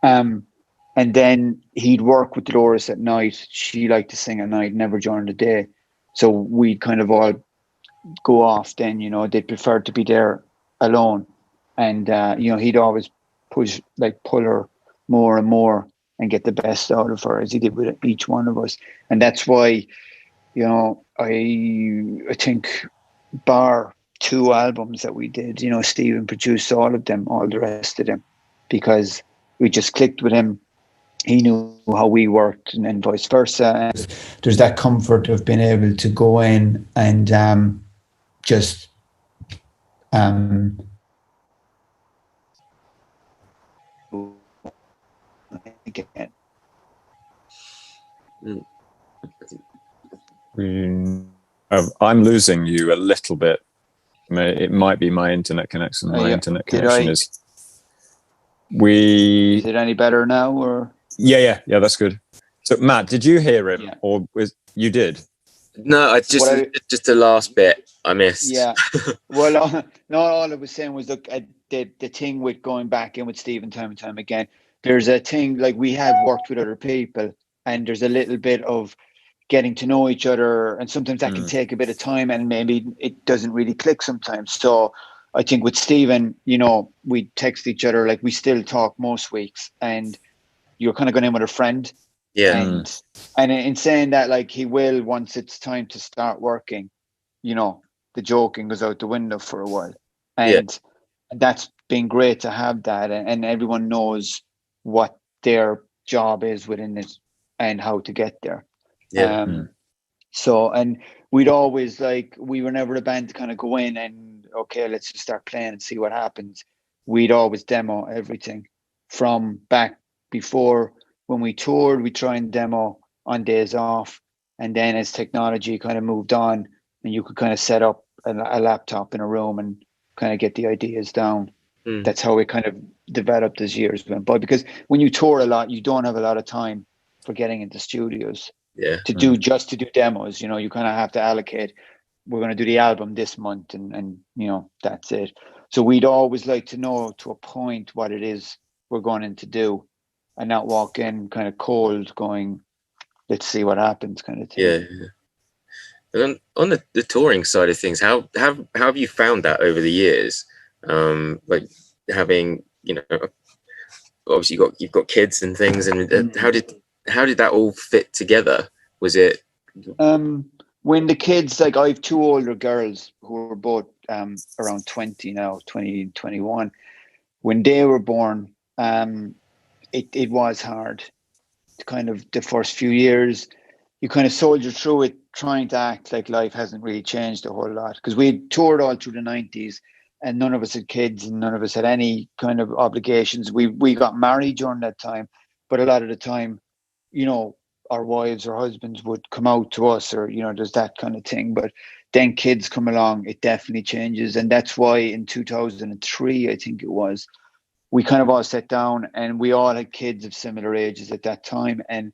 B: and then he'd work with Dolores at night. She liked to sing at night, never during the day. So we'd kind of all go off then, they'd prefer to be there alone. And, he'd always pull her more and more and get the best out of her, as he did with each one of us. And that's why, I think, bar 2 albums that we did, Stephen produced all of them, all the rest of them, because we just clicked with him. He knew how we worked, and vice versa. And there's that comfort of being able to go in and just again.
A: I'm losing you a little bit. It might be my internet connection. Internet connection is. Is
B: it any better now, or?
A: Yeah, that's good. So Matt, did you hear him, or you did?
C: No, just the last bit I missed.
B: Yeah. Well, no, all I was saying was, look, the thing with going back in with Stephen time and time again, there's a thing, like, we have worked with other people, and there's a little bit of getting to know each other, and sometimes that can take a bit of time, and maybe it doesn't really click sometimes. So I think with Stephen, we text each other, like, we still talk most weeks, and you're kind of going in with a friend.
C: Yeah.
B: And in saying that, like, he will, once it's time to start working, the joking goes out the window for a while. And that's been great to have that, and everyone knows what their job is within it and how to get there.
C: Yeah.
B: So, and we'd always we were never a band to kind of go in and, okay, let's just start playing and see what happens. We'd always demo everything from back before. When we toured, we try and demo on days off. And then as technology kind of moved on and you could kind of set up a laptop in a room and kind of get the ideas down. That's how it kind of developed as years went by. Because when you tour a lot, you don't have a lot of time for getting into studios. To do demos, you kind of have to allocate, we're going to do the album this month and that's it. So we'd always like to know to a point what it is we're going in to do and not walk in kind of cold going, let's see what happens kind of thing.
C: Yeah. And on the touring side of things, how have you found that over the years? Like having, obviously you've got kids and things, and how did that all fit together? Was it
B: when the kids, I have two older girls who are both around 20 now, 20, 21. When they were born, it was hard. Kind of the first few years, you kind of soldier through it, trying to act like life hasn't really changed a whole lot. Because we toured all through the 90s and none of us had kids and none of us had any kind of obligations. We got married during that time, but a lot of the time, our wives or husbands would come out to us or, there's that kind of thing. But then kids come along, it definitely changes. And that's why in 2003, I think it was, we kind of all sat down and we all had kids of similar ages at that time. And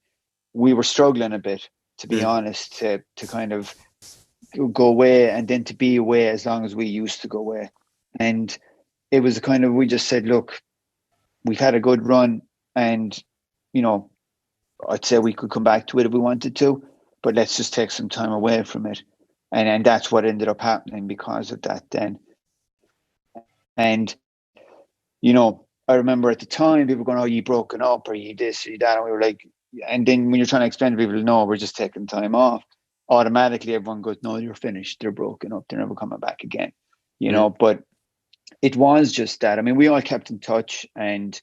B: we were struggling a bit, to be honest, to kind of go away and then to be away as long as we used to go away. And it was kind of, we just said, look, we've had a good run and, I'd say we could come back to it if we wanted to, but let's just take some time away from it. And that's what ended up happening because of that then. And, I remember at the time people going, oh, you broken up or you this or you that. And we were like, and then when you're trying to explain to people, no, we're just taking time off. Automatically everyone goes, no, you're finished. They're broken up. They're never coming back again, but it was just that. I mean, we all kept in touch and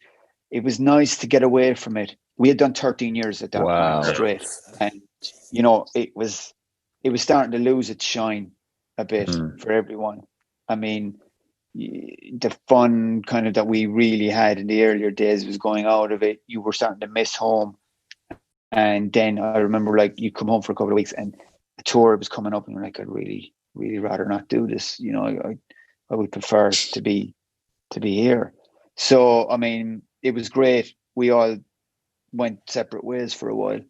B: it was nice to get away from it. We had done 13 years at that point straight. And, it was starting to lose its shine a bit for everyone. I mean, the fun kind of that we really had in the earlier days was going out of it. You were starting to miss home. And then I remember you come home for a couple of weeks and the tour was coming up and you're like, I'd really, really rather not do this. I would prefer to be here. So, I mean, it was great. We all went separate ways for a while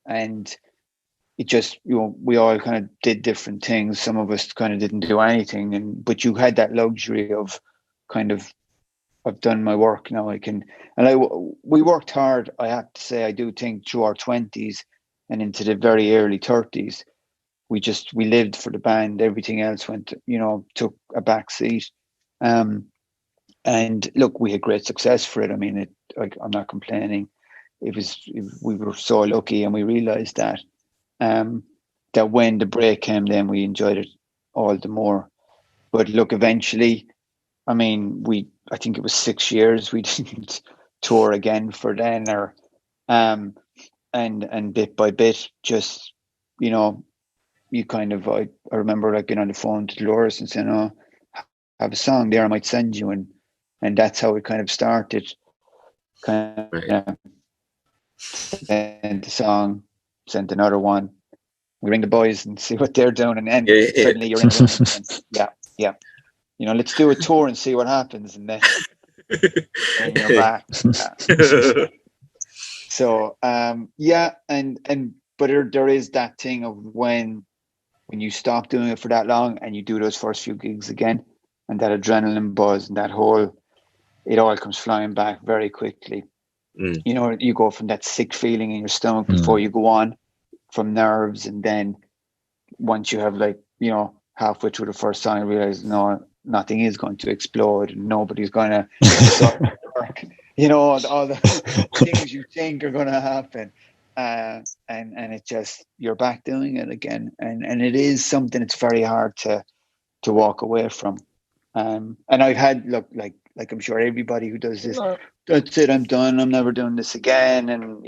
B: and it just, we all kind of did different things. Some of us kind of didn't do anything. But you had that luxury of kind of, I've done my work now. We worked hard. I have to say, I do think through our 20s and into the very early 30s, we lived for the band. Everything else took a back seat. And look, we had great success for it. I mean, I'm not complaining. We were so lucky and we realized that, that when the break came, then we enjoyed it all the more. But look, eventually, I mean, I think it was 6 years we didn't tour again for then, or and bit by bit, just you kind of, I remember being on the phone to Dolores and saying, oh, I have a song there I might send you, and that's how it kind of started. Kind of sent the song, sent another one. We ring the boys and see what they're doing, and then suddenly you're in a room. And, yeah. Let's do a tour and see what happens, and then you're back. So, but there is that thing of when you stop doing it for that long and you do those first few gigs again, and that adrenaline buzz and it all comes flying back very quickly. You go from that sick feeling in your stomach before you go on, from nerves, and then once you have halfway through the first song, you realize no, nothing is going to explode and nobody's going to work. All the things you think are going to happen, and it just, you're back doing it again, and it is something it's very hard to walk away from. And I've had like I'm sure everybody who does this, that's it, I'm done, I'm never doing this again, and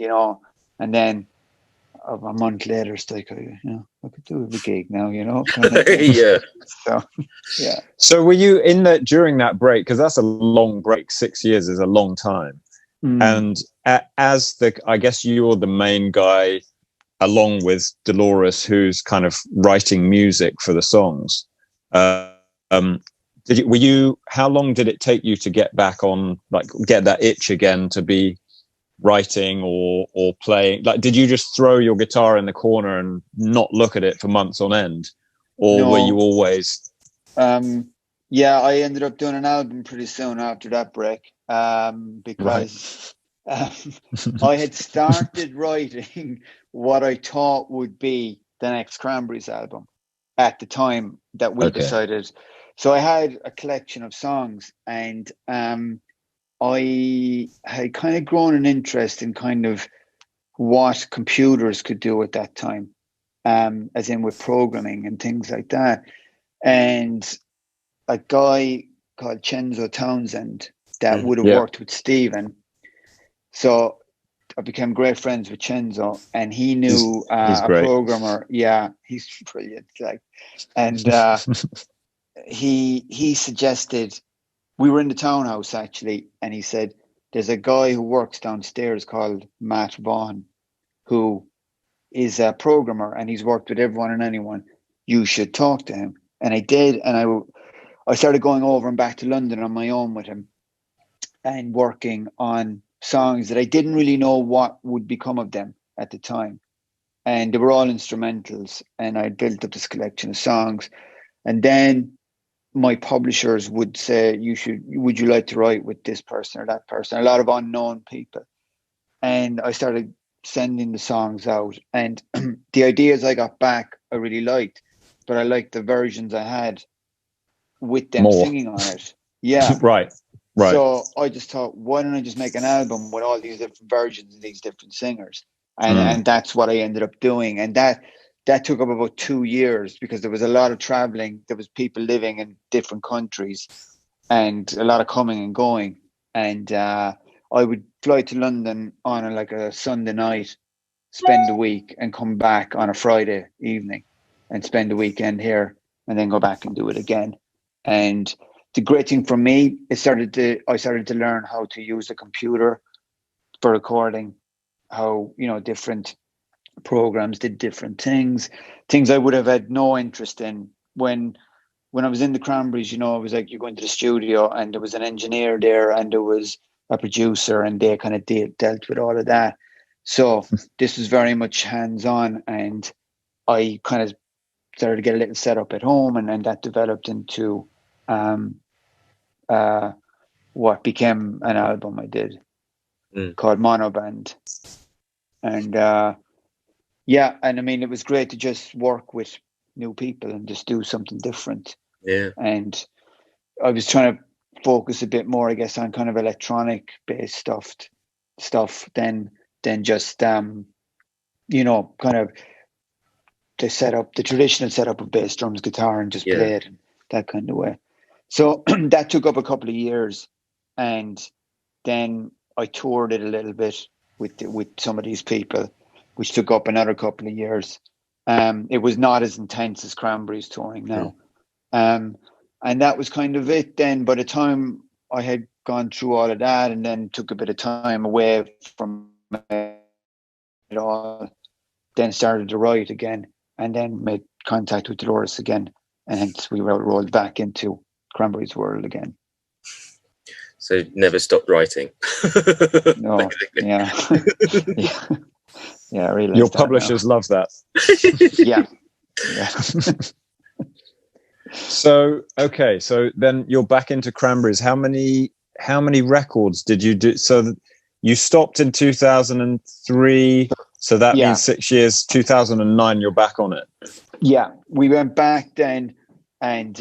B: and then of a month later, it's like, I could do a gig now, kind of
C: Yeah.
B: So, yeah.
A: So were you during that break? Because that's a long break. 6 years is a long time. And I guess you're the main guy, along with Dolores, who's kind of writing music for the songs. How long did it take you to get back on, like, get that itch again to be writing or playing? Like, did you just throw your guitar in the corner and not look at it for months on end, or were you always?
B: I ended up doing an album pretty soon after that break, because I had started writing what I thought would be the next Cranberries album at the time that we decided. So I had a collection of songs, and I had kind of grown an interest in kind of what computers could do at that time, as in with programming and things like that. And a guy called Chenzo Townsend that would have worked with Stephen. So I became great friends with Chenzo, and he knew a programmer. Yeah, he's brilliant. And he suggested, we were in the townhouse actually, and he said, there's a guy who works downstairs called Matt Vaughan, who is a programmer, and he's worked with everyone and anyone. You should talk to him. And I did, and I started going over and back to London on my own with him and working on songs that I didn't really know what would become of them at the time. And they were all instrumentals, and I built up this collection of songs. And then my publishers would say, would you like to write with this person or that person? A lot of unknown people. And I started sending the songs out. And the ideas I got back, I really liked, but I liked the versions I had with them singing on it. Yeah.
A: Right.
B: So I just thought, why don't I just make an album with all these different versions of these different singers? And that's what I ended up doing. And that took up about 2 years, because there was a lot of traveling. There was people living in different countries and a lot of coming and going. And I would fly to London on a Sunday night, spend a week, and come back on a Friday evening and spend the weekend here, and then go back and do it again. And the great thing for me, I started to learn how to use the computer for recording, how, different programs did different things I would have had no interest in when I was in the Cranberries. It was like you go into the studio and there was an engineer there and there was a producer, and they kind of dealt with all of that. So this was very much hands-on, and I kind of started to get a little setup at home, and then that developed into what became an album I did called Monoband. And and I mean, it was great to just work with new people and just do something different.
C: Yeah. And
B: I was trying to focus a bit more, I guess, on kind of electronic based stuff than just kind of the traditional setup of bass, drums, guitar, and just play it in that kind of way. So that took up a couple of years, and then I toured it a little bit with some of these people, which took up another couple of years. It was not as intense as Cranberries touring now. And that was kind of it then. By the time I had gone through all of that, and then took a bit of time away from it all, then started to write again, and then made contact with Dolores again, and hence we rolled back into Cranberries world again.
C: So never stopped writing.
B: No, yeah. Yeah, I realize
A: your publishers love that.
B: Yeah.
A: So then you're back into Cranberries. How many records did you do? So you stopped in 2003. So that means 6 years. 2009, you're back on it.
B: Yeah, we went back then, and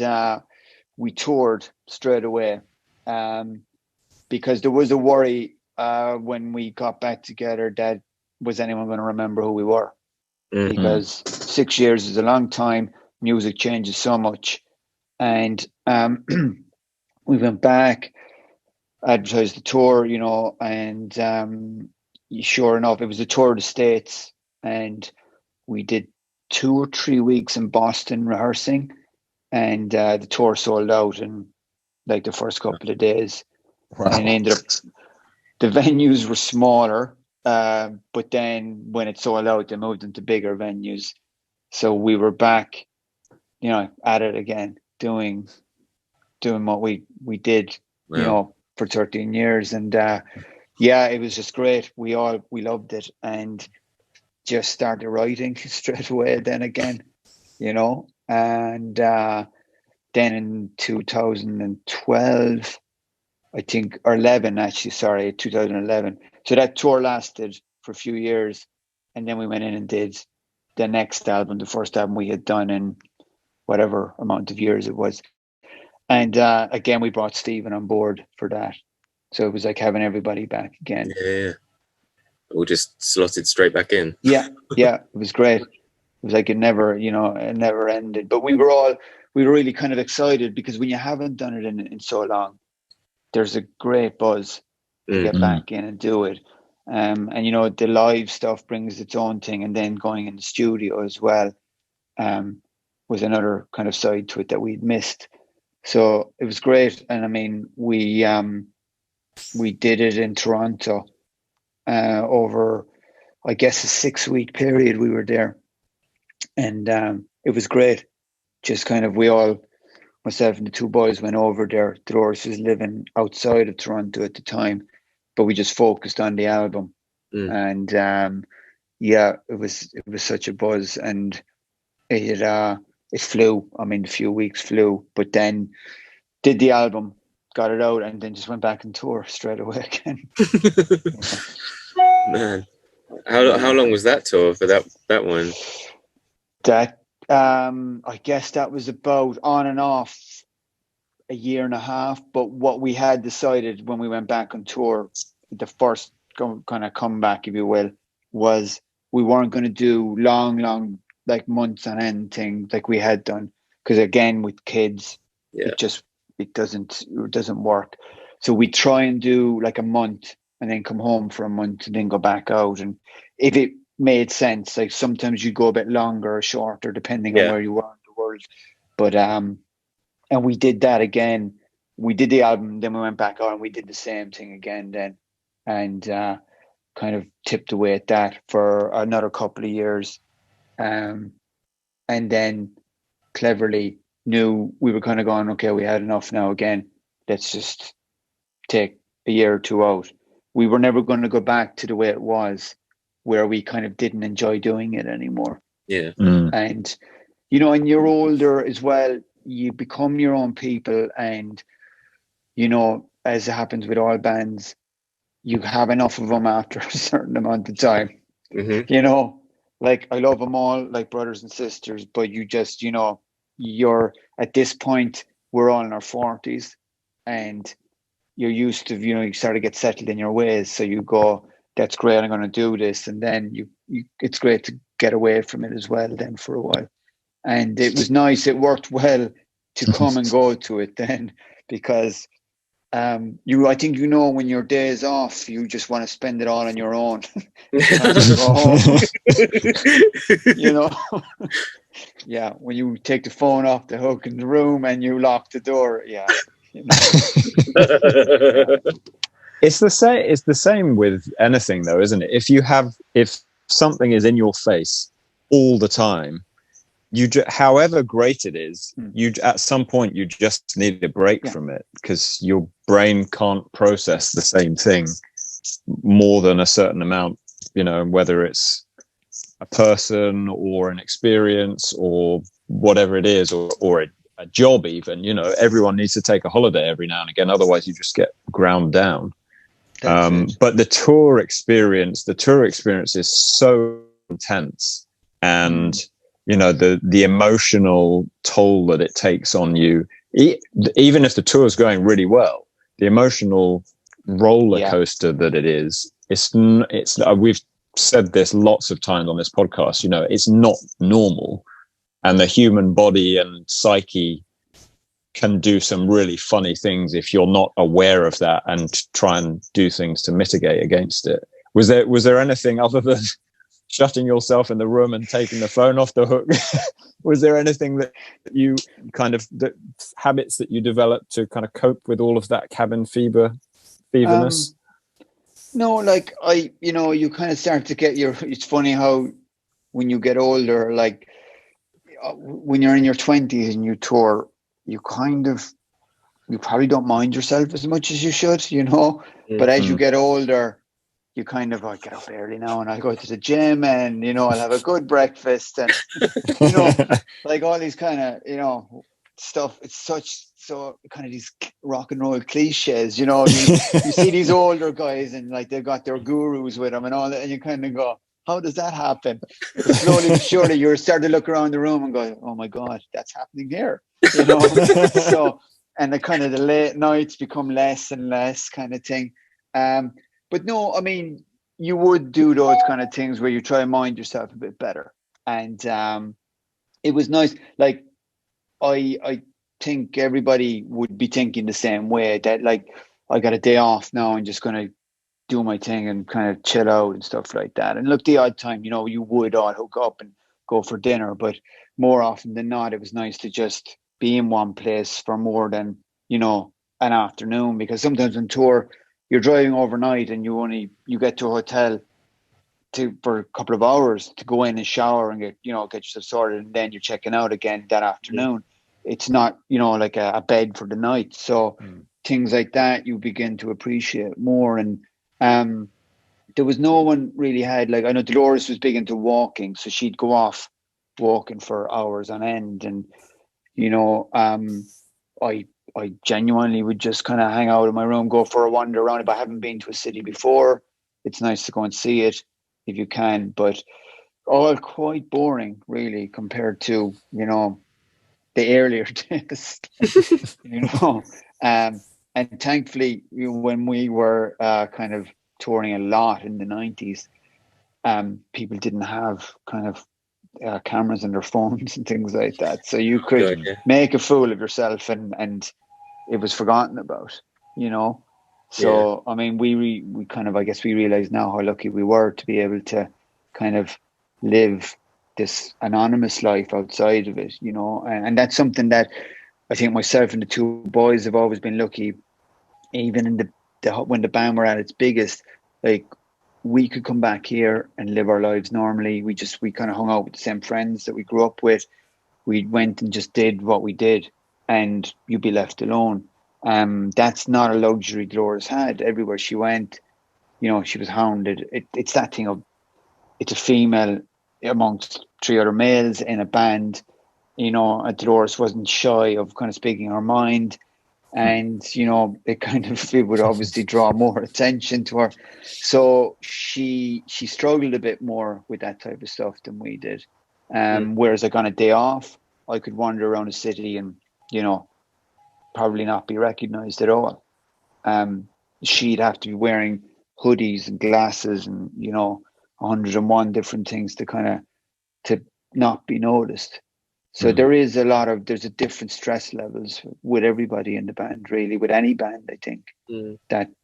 B: we toured straight away, because there was a worry when we got back together that was anyone going to remember who we were? Because 6 years is a long time. Music changes so much. And we went back, advertised the tour, and sure enough, it was a tour of the States. and we did 2 or 3 weeks in Boston rehearsing, and the tour sold out in like the first couple of days.
A: Wow.
B: And ended up, the venues were smaller, but then when it sold out, they moved into bigger venues. So we were back, you know, at it again, doing what we did,
C: Wow.
B: you know, for 13 years. And yeah, it was just great. We loved it, and just started writing straight away then again, you know. And then in 2012, I think, or 11 actually, sorry, 2011. So that tour lasted for a few years, and then we went in and did the next album, the first album we had done in whatever amount of years it was. And again, we brought Stephen on board for that. So it was like having everybody back again.
C: Yeah. All just slotted straight back in.
B: Yeah, it was great. It was like it never ended. But we were really kind of excited, because when you haven't done it in so long, there's a great buzz to get back in and do it. And, you know, the live stuff brings its own thing. And then going in the studio as well was another kind of side to it that we'd missed. So it was great. And I mean, we did it in Toronto over, I guess, a 6-week period we were there. And it was great. Just kind of, myself and the 2 boys went over there. Dolores was living outside of Toronto at the time, but we just focused on the album. And yeah, it was such a buzz, and it flew. I mean, a few weeks flew, but then did the album, got it out, and then just went back and tour straight away again.
C: Man, how long was that tour for that one?
B: That I guess that was about on and off a year and a half. But what we had decided when we went back on tour, the first kind of comeback, if you will, was we weren't going to do long, like months on end thing like we had done, because again, with kids, it doesn't work. So we try and do like a month, and then come home for a month, and then go back out. And if it made sense, like sometimes you go a bit longer or shorter depending on where you are in the world. But and we did that again. We did the album, then we went back out and we did the same thing again then, and kind of tipped away at that for another couple of years, and then cleverly knew we were kind of going, okay, we had enough now again, let's just take a year or 2 out. We were never going to go back to the way it was, where we kind of didn't enjoy doing it anymore. And you know, and you're older as well, you become your own people, and you know, as it happens with all bands, you have enough of them after a certain amount of time. You know, like I love them all like brothers and sisters, but you just, you know, you're at this point, we're all in our 40s, and you're used to, you know, you start to get settled in your ways. So you go, that's great, I'm going to do this. And then you it's great to get away from it as well then for a while. And it was nice. It worked well to come and go to it then, because I think, you know, when your day is off, you just want to spend it all on your own. You know, yeah. When you take the phone off the hook in the room and you lock the door, yeah. You know.
A: It's the same with anything, though, isn't it? If something is in your face all the time, however great it is, at some point you just need a break from it, because your brain can't process the same thing more than a certain amount. You know, whether it's a person or an experience or whatever it is, or a job even. You know, everyone needs to take a holiday every now and again, otherwise you just get ground down. But the tour experience is so intense, and you know, the emotional toll that it takes on you, even if the tour is going really well, the emotional roller coaster that it is, it's we've said this lots of times on this podcast, you know, it's not normal, and the human body and psyche can do some really funny things if you're not aware of that and try and do things to mitigate against it. Was there anything other than shutting yourself in the room and taking the phone off the hook? Was there anything that you kind of, the habits that you developed to kind of cope with all of that cabin feverness?
B: No, like you kind of start to get it's funny how when you get older, like when you're in your 20s and you tour, you probably don't mind yourself as much as you should, but as you get older, you kind of, I get up early now and I'll go to the gym and, I'll have a good breakfast and, like all these kind of, stuff. It's so kind of these rock and roll cliches, you see these older guys and like they've got their gurus with them and all that. And you kind of go, how does that happen? But slowly but surely you start to look around the room and go, oh my God, that's happening here, So, and the late nights become less and less kind of thing. But no, I mean, you would do those kind of things where you try and mind yourself a bit better. And it was nice. Like, I think everybody would be thinking the same way, that like, I got a day off now and just going to do my thing and kind of chill out and stuff like that. And look, the odd time, you would all hook up and go for dinner. But more often than not, it was nice to just be in one place for more than, an afternoon. Because sometimes on tour, you're driving overnight and you get to a hotel for a couple of hours to go in and shower and get yourself sorted, and then you're checking out again that afternoon. It's not, like a bed for the night. So things like that you begin to appreciate more. And there was no one really had, like, I know Dolores was big into walking, so she'd go off walking for hours on end. And, I genuinely would just kind of hang out in my room, go for a wander around. If I haven't been to a city before, it's nice to go and see it if you can, but all quite boring really compared to, the earlier days, and thankfully when we were kind of touring a lot in the 90s, people didn't have kind of cameras in their phones and things like that, so you could make a fool of yourself and it was forgotten about, so I mean we kind of, I guess we realize now how lucky we were to be able to kind of live this anonymous life outside of it, and that's something that I think myself and the two boys have always been lucky. Even in the when the band were at its biggest, like, we could come back here and live our lives normally. We kind of hung out with the same friends that we grew up with. We went and just did what we did, and you'd be left alone. That's not a luxury Dolores had. Everywhere she went, she was hounded. It's that thing of, it's a female amongst three other males in a band. Dolores wasn't shy of kind of speaking her mind. And, it would obviously draw more attention to her. So she struggled a bit more with that type of stuff than we did. Whereas like on a day off, I could wander around the city and, probably not be recognized at all. She'd have to be wearing hoodies and glasses and, 101 different things to not be noticed. So there's a different stress levels with everybody in the band, really, with any band, I think.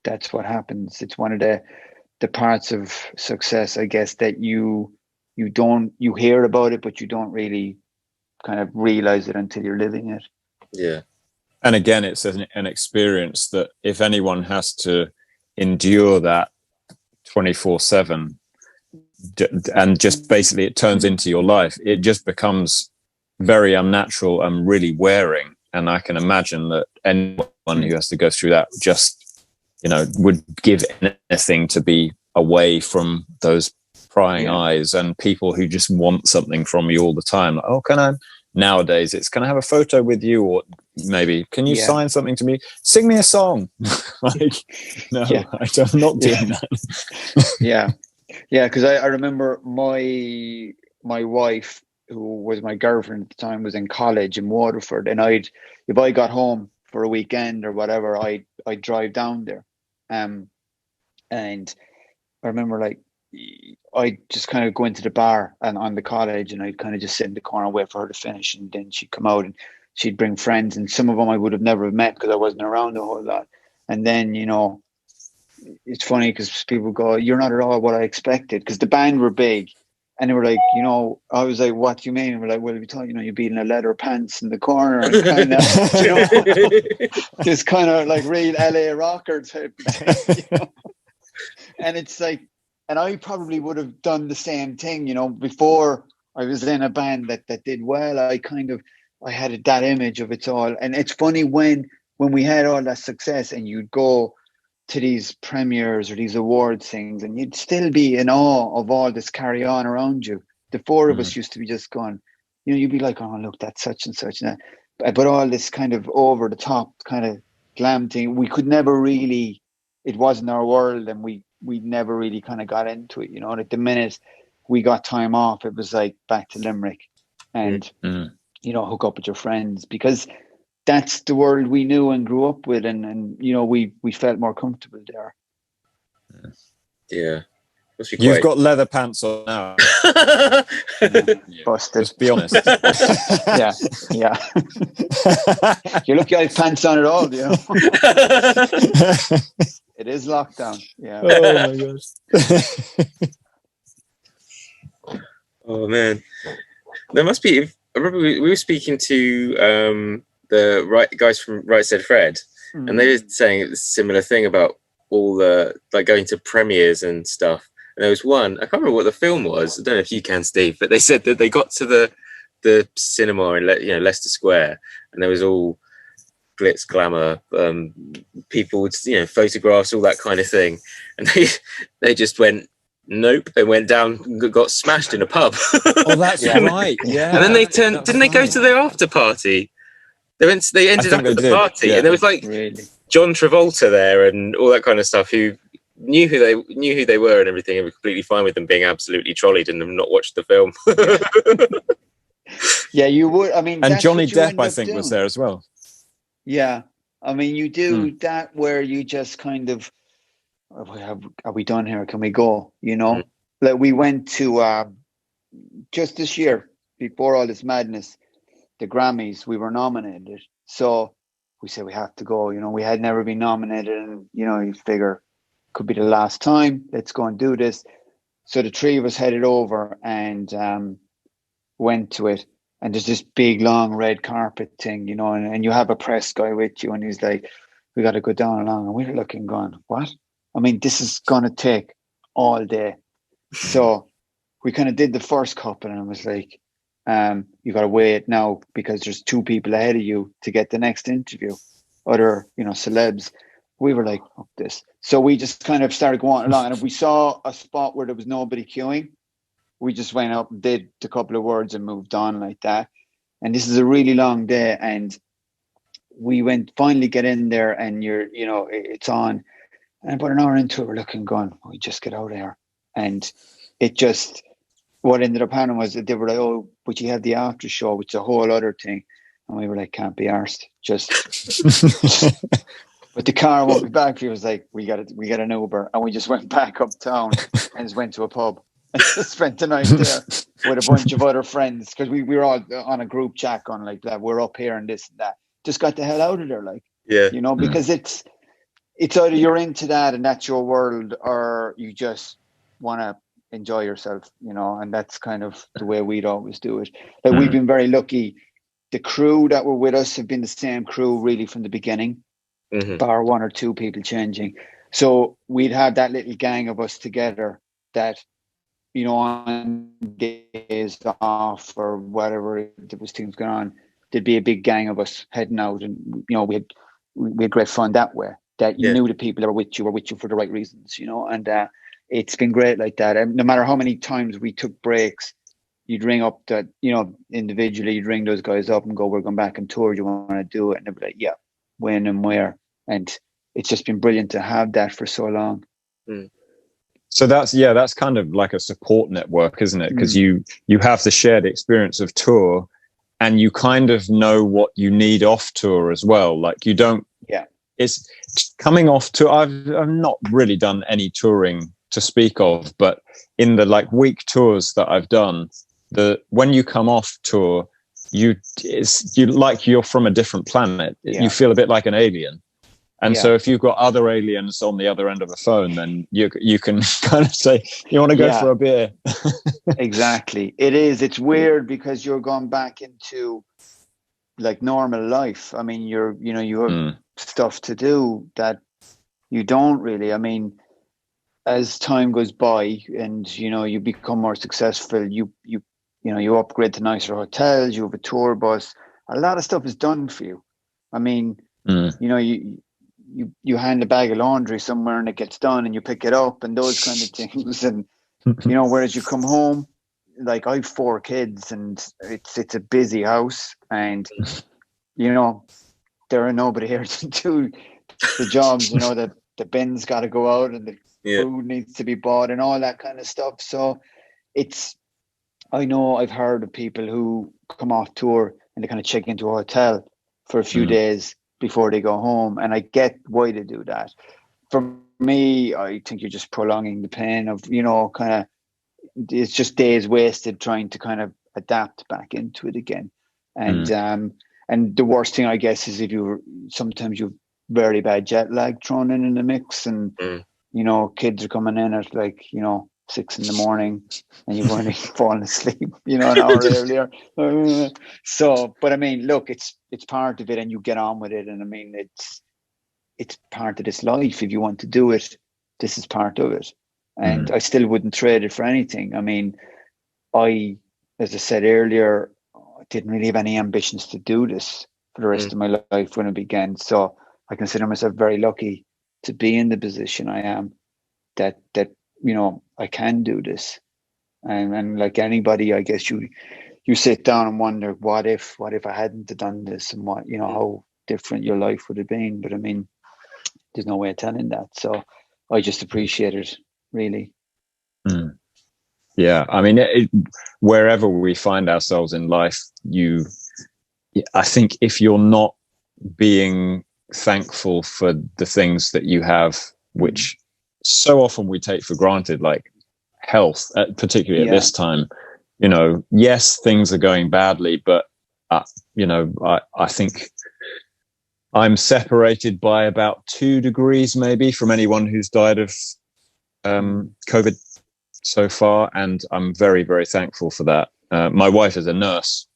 B: That's what happens. It's one of the parts of success, I guess, that you hear about it, but you don't really kind of realize it until you're living it.
C: Yeah.
A: And again, it's an experience that if anyone has to endure that 24/7, and just basically it turns into your life, it just becomes very unnatural and really wearing. And I can imagine that anyone who has to go through that just, would give anything to be away from those prying eyes and people who just want something from you all the time. Like, oh, nowadays it's, can I have a photo with you? Or maybe, can you sign something to me? Sing me a song. Like, no, I'm not doing that.
B: Yeah. Because I remember my wife, who was my girlfriend at the time, was in college in Waterford, and if I got home for a weekend or whatever, I'd drive down there, and I remember, like, I'd just kind of go into the bar and on the college, and I'd kind of just sit in the corner and wait for her to finish, and then she'd come out and she'd bring friends, and some of them I would have never met because I wasn't around a whole lot. And then, it's funny because people go, you're not at all what I expected, because the band were big. And they were like, you know, I was like, what do you mean? And we're like, well, we thought, you know, you'd be in a leather pants in the corner and kind of, you know, this kind of like real LA rocker type thing, you know? And it's like, and I probably would have done the same thing, you know, before I was in a band that did well. I had that image of it all. And it's funny when we had all that success and you'd go to these premieres or these awards things and you'd still be in awe of all this carry on around you. The four of us used to be just going, you know, you'd be like, oh, look, that's such and such and that. But all this kind of over the top kind of glam thing, we could never really, it wasn't our world, and we never really kind of got into it, you know. And at the minute we got time off, it was like back to Limerick and, you know, hook up with your friends, because that's the world we knew and grew up with, and you know, we felt more comfortable there.
C: Yeah.
A: You've got leather pants on now.
B: Busted.
A: Just be honest.
B: yeah. You're lucky I have pants on at all, you know. It is lockdown. Yeah.
A: Oh my gosh.
C: Oh man. There must be, I remember we were speaking to the guys from Right Said Fred, and they were saying a similar thing about all the, like, going to premieres and stuff. And there was one, I can't remember what the film was. I don't know if you can, Steve, but they said that they got to the cinema in, you know, Leicester Square, and there was all glitz, glamour, people with, you know, photographs, all that kind of thing, and they just went, nope, and went down, got smashed in a pub.
A: Oh, that's right. Yeah.
C: And then they turned. Didn't they go to their after party? They ended up at the party, and there was like John Travolta there and all that kind of stuff, who knew who they were and everything, and were completely fine with them being absolutely trolleyed and them not watched the film.
B: Yeah, you would. I mean,
A: and Johnny Depp, I think, was there as well.
B: Yeah, I mean, you do that where you just kind of, are we done here? Can we go? You know, like we went to just this year, before all this madness, the Grammys, we were nominated. So we said we have to go. You know, we had never been nominated, and you know, you figure could be the last time. Let's go and do this. So the three of us headed over and went to it. And there's this big long red carpet thing, you know, and you have a press guy with you, and he's like, we got to go down along. And we were looking, going, what? I mean, this is going to take all day. So we kind of did the first couple, and I was like, you got to wait now because there's two people ahead of you to get the next interview, other, you know, celebs. We were like, fuck this. So we just kind of started going along. And if we saw a spot where there was nobody queuing, we just went up and did a couple of words and moved on like that. And this is a really long day. And we finally get in there, and you know, it's on. And about an hour into it, we're looking, going, we just get out of here. And it just, what ended up happening was that they were like, oh, but you have the after show, which is a whole other thing. And we were like, can't be arsed. Just, but the car won't be back. He was like, we got an Uber. And we just went back uptown and just went to a pub. Spent the night there with a bunch of other friends, because we were all on a group chat going like that. We're up here and this and that. Just got the hell out of there, like, you know, because it's either you're into that and that's your world, or you just want to enjoy yourself, you know. And that's kind of the way we'd always do it. Like we've been very lucky. The crew that were with us have been the same crew really from the beginning, bar one or two people changing. So we'd have that little gang of us together that, you know, on days off or whatever there was things going on, there'd be a big gang of us heading out, and you know, we had great fun that way. That you knew the people that were with you for the right reasons, you know. And it's been great like that. And no matter how many times we took breaks, you'd ring up that, you know, individually, you'd ring those guys up and go, we're going back on tour. Do you want to do it? And they'd be like, yeah, when and where. And it's just been brilliant to have that for so long.
A: So that's kind of like a support network, isn't it? Because you have the shared experience of tour, and you kind of know what you need off tour as well. Like you don't, it's coming off tour. I've not really done any touring to speak of, but in the like week tours that I've done, when you come off tour, you like you're from a different planet. You feel a bit like an alien. And so if you've got other aliens on the other end of the phone, then you can kind of say, you want to go for a beer?
B: Exactly. It's weird because you're going back into like normal life. I mean, you have stuff to do that you don't really. I mean, as time goes by and, you become more successful, you upgrade to nicer hotels, you have a tour bus, a lot of stuff is done for you. I mean, you hand a bag of laundry somewhere and it gets done and you pick it up and those kind of things. And, whereas you come home, like I have 4 kids and it's a busy house and, there are nobody here to do the jobs, that the bin's got to go out and the food needs to be bought and all that kind of stuff. So I know I've heard of people who come off tour and they kind of check into a hotel for a few days before they go home. And I get why they do that. For me, I think you're just prolonging the pain of, kind of, it's just days wasted trying to kind of adapt back into it again. And the worst thing, I guess, is if sometimes you've very bad jet lag thrown in the mix and, kids are coming in at 6 a.m. and you've only fallen asleep, an hour earlier. So, but I mean, look, it's part of it and you get on with it. And I mean, it's part of this life. If you want to do it, this is part of it. And I still wouldn't trade it for anything. I mean, as I said earlier, I didn't really have any ambitions to do this for the rest of my life when it began. So I consider myself very lucky to be in the position I am, that I can do this. And like anybody, I guess you sit down and wonder, what if I hadn't have done this, and what, how different your life would have been. But I mean, there's no way of telling that. So I just appreciate it, really.
A: Yeah, I mean, wherever we find ourselves in life, I think if you're not being thankful for the things that you have, which so often we take for granted, like health, particularly at this time, yes, things are going badly, but I think I'm separated by about 2 degrees maybe from anyone who's died of COVID so far, and I'm very, very thankful for that. My wife is a nurse,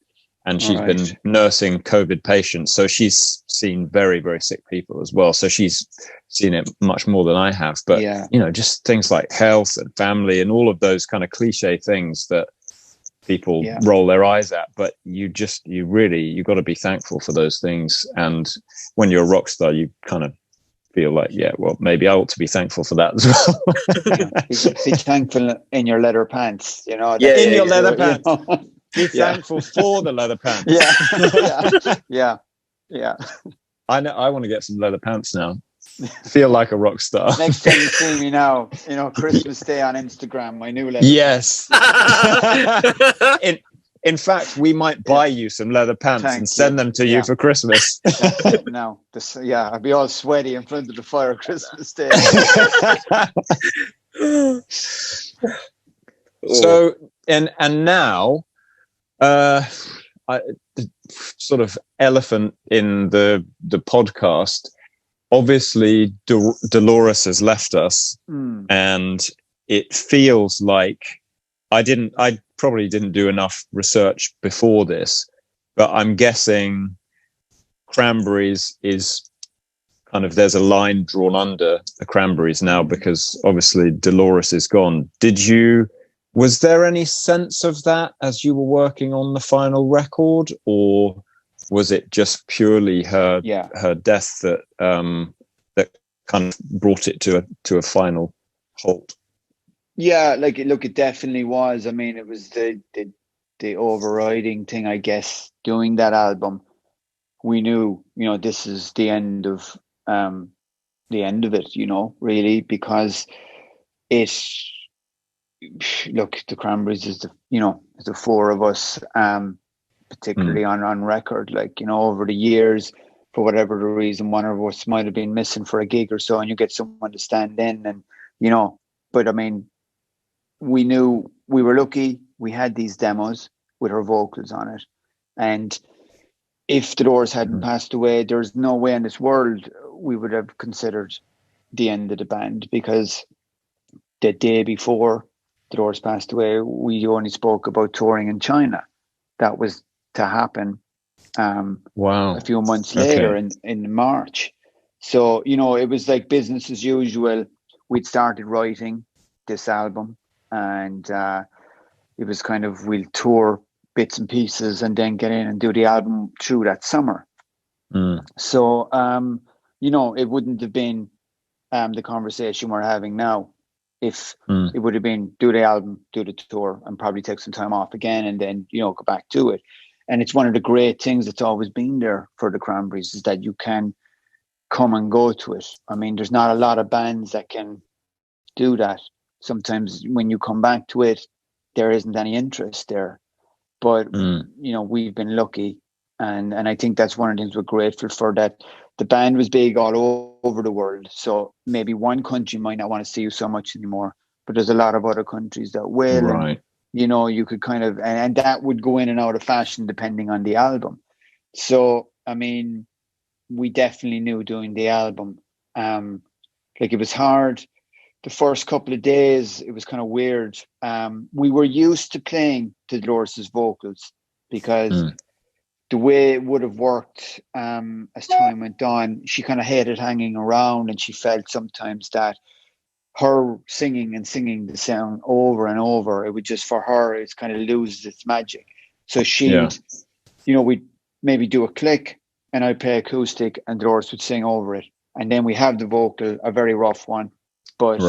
A: and she's been nursing COVID patients, so she's seen very, very sick people as well. So she's seen it much more than I have. But just things like health and family and all of those kind of cliche things that people roll their eyes at. But you got to be thankful for those things. And when you're a rock star, you kind of feel like, well, maybe I ought to be thankful for that as well.
B: Be thankful in your leather pants,
A: in your leather pants. Be thankful for the leather pants.
B: Yeah.
A: I know. I want to get some leather pants now. Feel like a rock star.
B: Next time you see me now, Christmas Day on Instagram, my new leather.
A: Yes. In fact, we might buy you some leather pants and send them to you for Christmas.
B: No, I'd be all sweaty in front of the fire Christmas Day.
A: So, and now, the sort of elephant in the podcast. Obviously, Dolores has left us, and it feels like I probably didn't do enough research before this, but I'm guessing Cranberries is kind of, there's a line drawn under the Cranberries now because obviously Dolores is gone. Was there any sense of that as you were working on the final record, or was it just purely her death that kind of brought it to a final halt?
B: Yeah, it definitely was. I mean, it was the overriding thing, I guess. Doing that album, we knew, this is the end of it, really, because the Cranberries is the 4 of us, particularly on record, over the years, for whatever the reason, one of us might have been missing for a gig or so, and you get someone to stand in, and but I mean, we knew we were lucky. We had these demos with her vocals on it, and if Dolores hadn't passed away, there's no way in this world we would have considered the end of the band, because the day before Dolores passed away, we only spoke about touring in China. That was to happen
A: Wow.
B: a few months later in March. So, you know, it was like business as usual. We'd started writing this album, and it was kind of, we'll tour bits and pieces and then get in and do the album through that summer. So, you know, it wouldn't have been the conversation we're having now if it would have been do the album, do the tour, and probably take some time off again, and then, you know, go back to it. And it's one of the great things that's always been there for the Cranberries, is that you can come and go to it. I mean, there's not a lot of bands that can do that. Sometimes when you come back to it, there isn't any interest there. But, you know, we've been lucky. And I think that's one of the things we're grateful for, that the band was big all over the world. So maybe one country might not want to see you so much anymore, but there's a lot of other countries that will.
A: Right.
B: And, you know, you could kind of, and that would go in and out of fashion depending on the album. So, I mean, we definitely knew doing the album, like it was hard. The first couple of days, it was kind of weird. We were used to playing to Dolores's vocals, because the way it would have worked as time went on, she kind of hated hanging around, and she felt sometimes that her singing the song over and over, it would just, for her, it's kind of loses its magic. So she'd, you know, we'd maybe do a click and I'd play acoustic and Dolores would sing over it. And then we have the vocal, a very rough one, but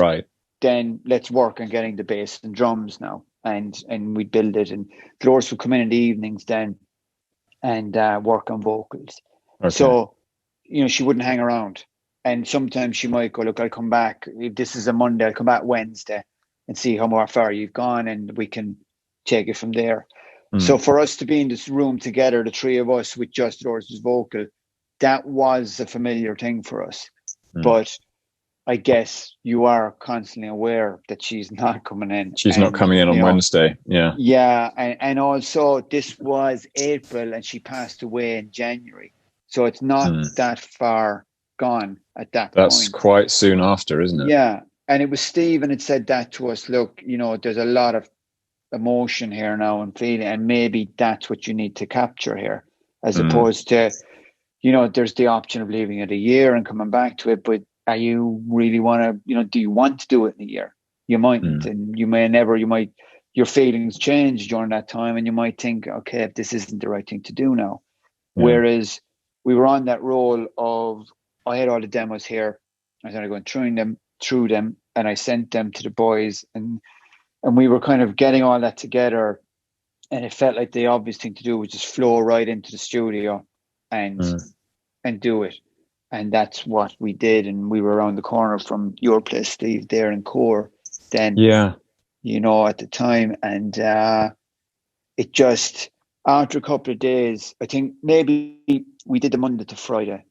B: then let's work on getting the bass and drums now. And we'd build it. And Dolores would come in the evenings then and work on vocals. So, you know, she wouldn't hang around. And sometimes she might go, look, I'll come back. If this is a Monday, I'll come back Wednesday and see how far you've gone, and we can take it from there. So for us to be in this room together, the three of us with just Dolores's vocal, that was a familiar thing for us. But I guess you are constantly aware that she's not coming in.
A: She's not coming in on Wednesday.
B: Yeah. And also this was April and she passed away in January. So it's not that far gone at that point.
A: That's quite soon after, isn't it?
B: Yeah. And it was Stephen had said that to us. Look, you know, there's a lot of emotion here now and feeling, and maybe that's what you need to capture here, as opposed to, you know, there's the option of leaving it a year and coming back to it, but are you really want to, you know, do you want to do it in a year? You mightn't, and you may never, your feelings change during that time, and you might think, okay, if this isn't the right thing to do now. Whereas we were on that role of, I had all the demos here, I was only going through them, and I sent them to the boys, and we were kind of getting all that together, and it felt like the obvious thing to do was just flow right into the studio and do it. And that's what we did. And we were around the corner from your place, Steve, there in Core then, you know, at the time. And it just, after a couple of days, I think maybe we did the Monday to Friday.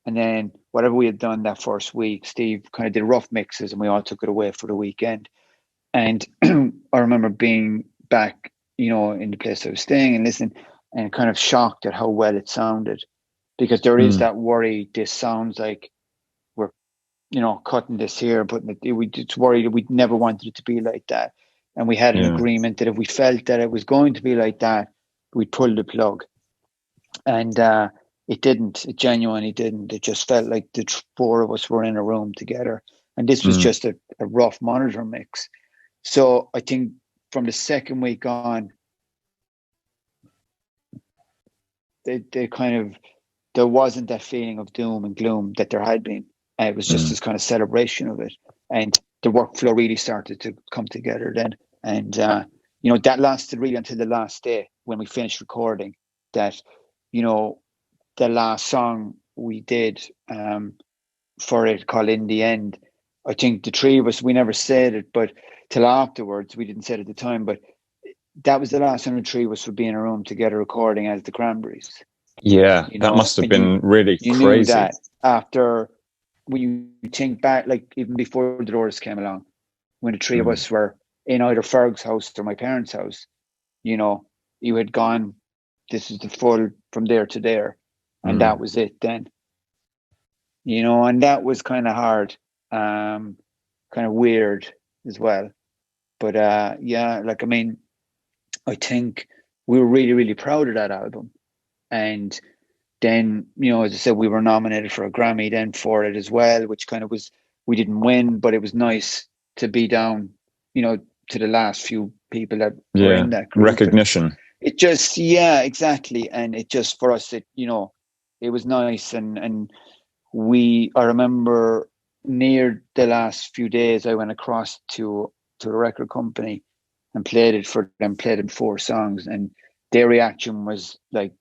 B: And then whatever we had done that first week, Steve kind of did rough mixes and we all took it away for the weekend. And I remember being back, you know, in the place I was staying and listening, and kind of shocked at how well it sounded. Because there is that worry, this sounds like we're, you know, cutting this here, but we just worried that we never wanted it to be like that. And we had an agreement that if we felt that it was going to be like that, we'd pull the plug. And it didn't. It genuinely didn't. It just felt like the four of us were in a room together. And this was just a rough monitor mix. So I think from the second week on, they kind of, there wasn't that feeling of doom and gloom that there had been. It was just this kind of celebration of it. And the workflow really started to come together then. And, you know, that lasted really until the last day when we finished recording. That, you know, the last song we did for it, called In the End, I think the three of us, we never said it, but till afterwards, we didn't say it at the time, but that was the last time the three of us would be in a room together recording as the Cranberries.
A: Yeah,
B: you
A: that
B: know,
A: must have been really
B: you
A: crazy.
B: Knew that after, when you think back, like even before Dolores came along, when the three of us were in either Ferg's house or my parents' house, you know, you had gone, this is the full from there to there, and that was it then. you know, and that was kind of hard, kind of weird as well. But yeah, like, I mean, I think we were really, really proud of that album. And then, you know, as I said, we were nominated for a Grammy then for it as well, which kind of was, we didn't win, but it was nice to be down, you know, to the last few people that were in that group.
A: Recognition.
B: It just, yeah, exactly. And it just, for us, it, you know, it was nice. And I remember near the last few days, I went across to the record company and played it for them, played them 4 songs, and their reaction was like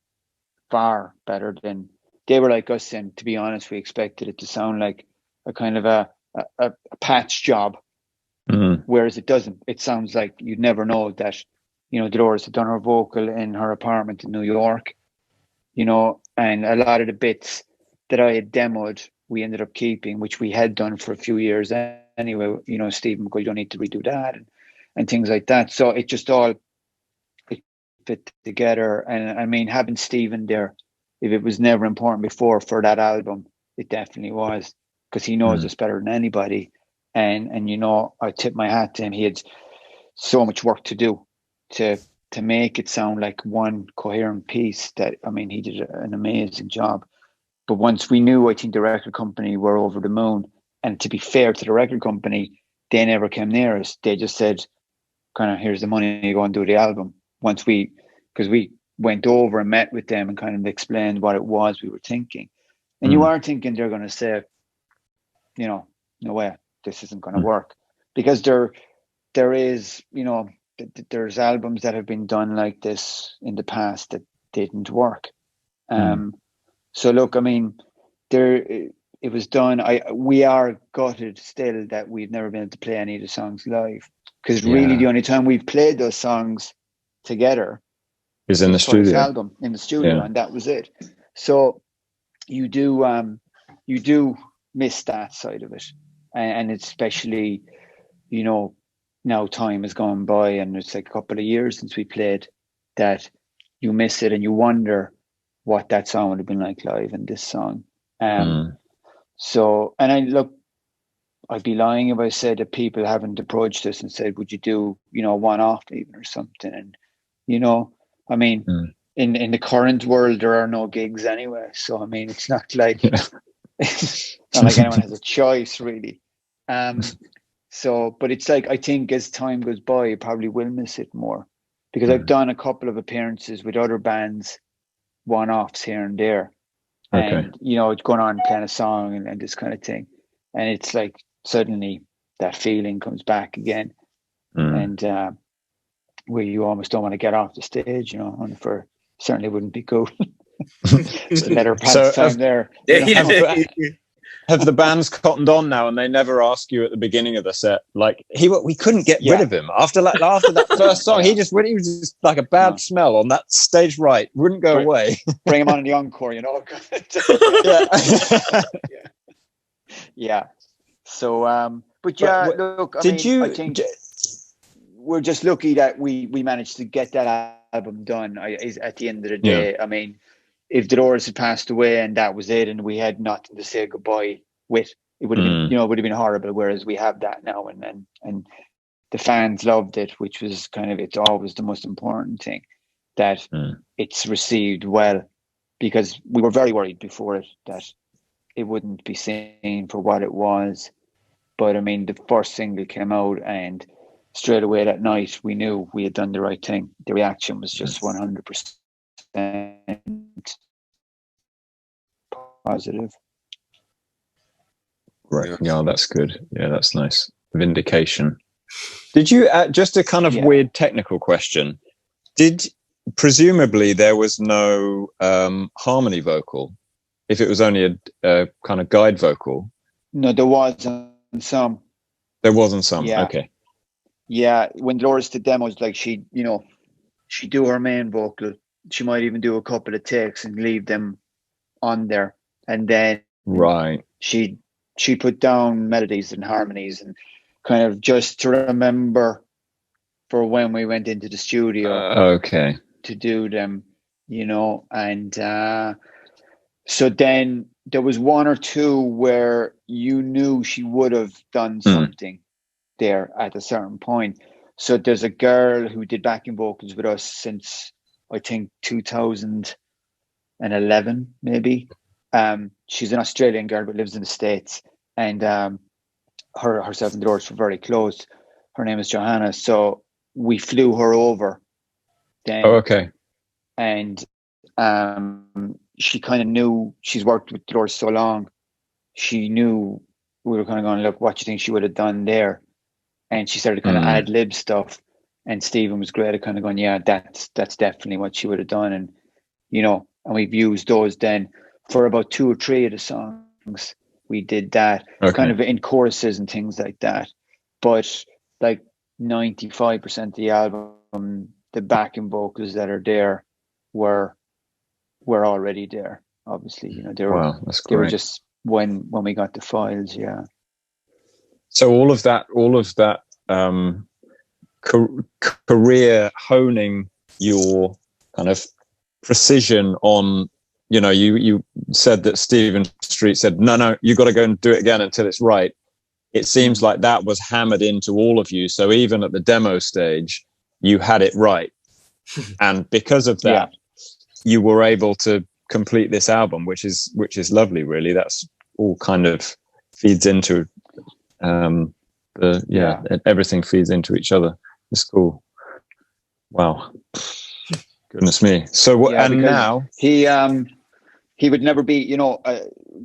B: far better than they were like us. And to be honest, we expected it to sound like a kind of a patch job, whereas it doesn't. It sounds like you'd never know that, you know, Dolores had done her vocal in her apartment in New York, you know, and a lot of the bits that I had demoed, we ended up keeping, which we had done for a few years anyway. You know, Stephen, you don't need to redo that, and things like that. So it just all it fit together. And I mean, having Stephen there, if it was never important before for that album, it definitely was, because he knows us better than anybody. And you know, I tip my hat to him. He had so much work to do to make it sound like one coherent piece. That, I mean, he did an amazing job. But once we knew, I think the record company were over the moon. And to be fair to the record company, they never came near us. They just said, kind of, here's the money, you go and do the album. Because we went over and met with them and kind of explained what it was we were thinking. And you are thinking they're going to say, you know, no way, this isn't going to work. Because there is, you know, there's albums that have been done like this in the past that didn't work. So look, I mean, it was done. We are gutted still that we've never been able to play any of the songs live, because really the only time we've played those songs together
A: is in the studio.
B: This album in the studio, and that was it. So you do miss that side of it, and especially, you know, now time has gone by and it's like a couple of years since we played, that you miss it and you wonder what that song would have been like live in this song. So, and I'd be lying if I said that people haven't approached us and said, would you do, you know, one-off even or something? And, you know, I mean, in the current world, there are no gigs anyway. So, I mean, it's not like, it's not like anyone has a choice really. So, but it's like, I think as time goes by, you probably will miss it more, because I've done a couple of appearances with other bands, one-offs here and there. And, you know, it's going on playing a song and this kind of thing. And it's like, suddenly that feeling comes back again. And where you almost don't want to get off the stage, you know, and certainly wouldn't be cool. So let her pass time there.
A: Have the bands cottoned on now, and they never ask you at the beginning of the set, like, we couldn't get rid of him after that first song. He was just like a bad smell on that stage right, wouldn't go away.
B: Bring him on in the encore, you know. Yeah. So, but yeah, look, I think we're just lucky that we managed to get that album done. At the end of the day, I mean, if Dolores had passed away and that was it, and we had nothing to say goodbye with, it would have been, you know, it would have been horrible. Whereas we have that now, and the fans loved it, which was it's always the most important thing, that it's received well, because we were very worried before it that it wouldn't be seen for what it was. But I mean, the first single came out, and straight away that night we knew we had done the right thing. The reaction was just 100% positive.
A: Right. Yeah, that's good. Yeah, that's nice. Vindication. Did you, just a kind of weird technical question, presumably there was no harmony vocal, if it was only a kind of guide vocal?
B: No, there wasn't some.
A: There wasn't some.
B: Yeah.
A: Okay.
B: Yeah, when Dolores did demos, like she'd do her main vocal. She might even do a couple of takes and leave them on there, and then she put down melodies and harmonies, and kind of just to remember for when we went into the studio. To do them, you know, and so then there was one or two where you knew she would have done something there at a certain point. So there's a girl who did backing vocals with us since I think 2011, maybe. She's an Australian girl but lives in the States, and herself and Dolores were very close. Her name is Johanna, so we flew her over then.
A: Oh, okay.
B: And she kind of knew, she's worked with Dolores so long, she knew we were kind of going, look, what do you think she would have done there? And she started kind of ad-lib stuff, and Stephen was great at kind of going, yeah, that's definitely what she would have done. And you know, and we've used those then for about 2 or 3 of the songs. We did that kind of in choruses and things like that. But like 95% of the album, the backing vocals that are there were already there. Obviously, you know, they were just when we got the files. Yeah.
A: So all of that career honing your kind of precision on, you know, you said that Stephen Street said, no, you got to go and do it again until it's right. It seems like that was hammered into all of you. So even at the demo stage, you had it right. And because of that, you were able to complete this album, which is lovely, really. That's all kind of feeds into everything feeds into each other. It's cool. Wow. Goodness me. So what? And now
B: he would never be, you know,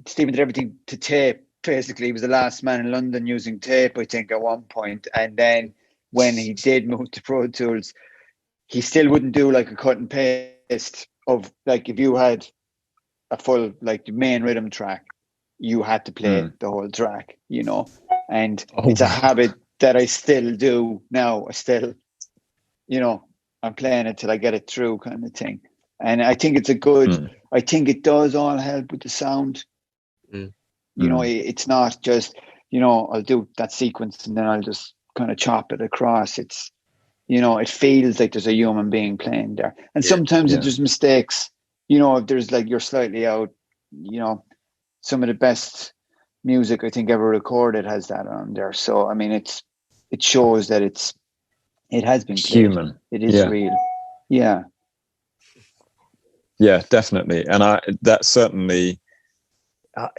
B: Stephen did everything to tape. Basically, he was the last man in London using tape, I think, at one point. And then when he did move to Pro Tools, he still wouldn't do like a cut and paste of, like, if you had a full, like, main rhythm track, you had to play the whole track, you know. And it's a habit that I still do now. I still, you know, I'm playing it till I get it through, kind of thing. And I think it's a good, I think it does all help with the sound. You know, it's not just, you know, I'll do that sequence and then I'll just kind of chop it across. It's, you know, it feels like there's a human being playing there. And sometimes there's mistakes, you know, if there's like, you're slightly out, you know, some of the best music I think ever recorded has that on there. So, I mean, it shows that it has been played.
A: Human.
B: It is real. Yeah.
A: Yeah, definitely. And that certainly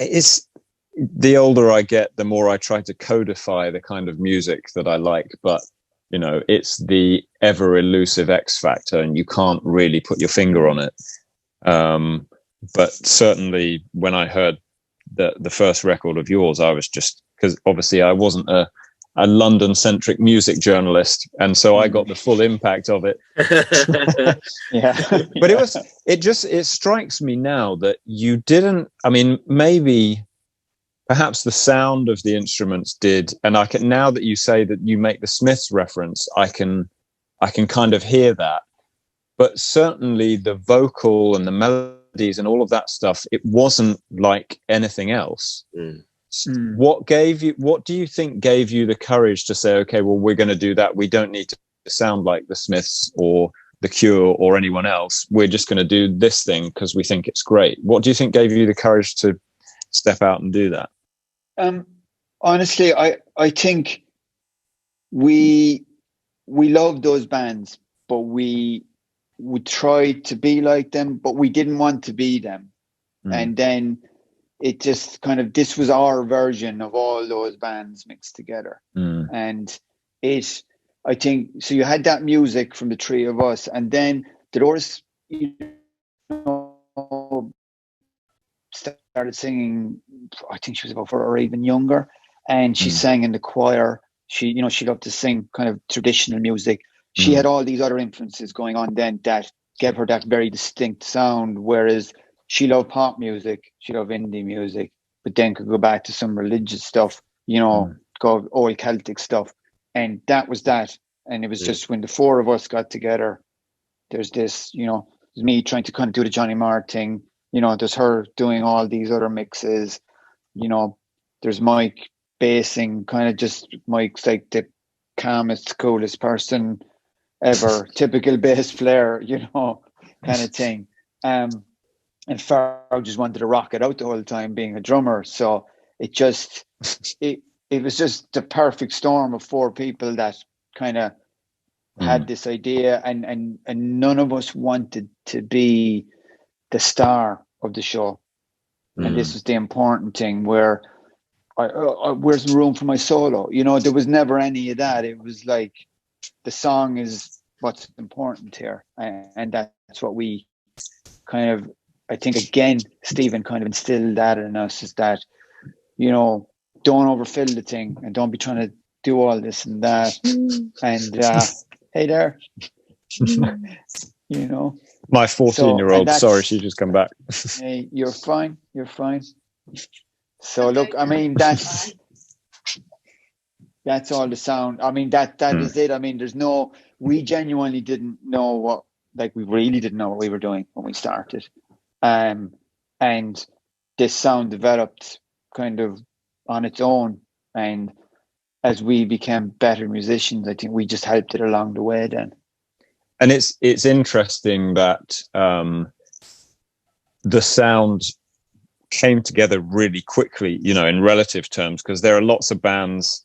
A: is, the older I get, the more I try to codify the kind of music that I like. But, you know, it's the ever elusive X factor and you can't really put your finger on it. But certainly when I heard the first record of yours, I was just, because obviously I wasn't a London-centric music journalist, and so I got the full impact of it. But it strikes me now that you didn't, I mean, maybe perhaps the sound of the instruments did, and I can, now that you say that you make the Smiths reference, I can kind of hear that. But certainly the vocal and the melodies and all of that stuff, it wasn't like anything else. What do you think gave you the courage to say, okay, well, we're going to do that. We don't need to sound like the Smiths or the Cure or anyone else. We're just going to do this thing because we think it's great. What do you think gave you the courage to step out and do that?
B: Honestly, I think we loved those bands, but we tried to be like them, but we didn't want to be them. And then it just kind of, this was our version of all those bands mixed together. And I think, so you had that music from the three of us, and then Dolores, you know, started singing, I think she was about 4 or even younger, and she sang in the choir. She, you know, she loved to sing kind of traditional music. She had all these other influences going on then that gave her that very distinct sound, whereas she loved pop music, she loved indie music, but then could go back to some religious stuff, you know, go old Celtic stuff. And that was that. And it was just when the four of us got together, there's this, you know, there's me trying to kind of do the Johnny Marr thing, you know, there's her doing all these other mixes, you know, there's Mike bassing, kind of just, Mike's like the calmest, coolest person ever, typical bass player, you know, kind of thing. And and Farrell just wanted to rock it out the whole time, being a drummer. So it just it was just the perfect storm of four people that kind of had this idea, and none of us wanted to be the star of the show. And this was the important thing, where where's the room for my solo? You know, there was never any of that. It was like, the song is what's important here, and that's what we kind of, I think, again, Stephen kind of instilled that in us, is that, you know, don't overfill the thing, and don't be trying to do all this and that. And hey there, you know,
A: my 14-year-old. Sorry, she just come back.
B: Hey, you're fine. So look, I mean, that's all the sound. I mean, that is it. I mean, we genuinely didn't know we really didn't know what we were doing when we started. And this sound developed kind of on its own. And as we became better musicians, I think we just helped it along the way then.
A: And it's interesting that the sound came together really quickly, you know, in relative terms, because there are lots of bands,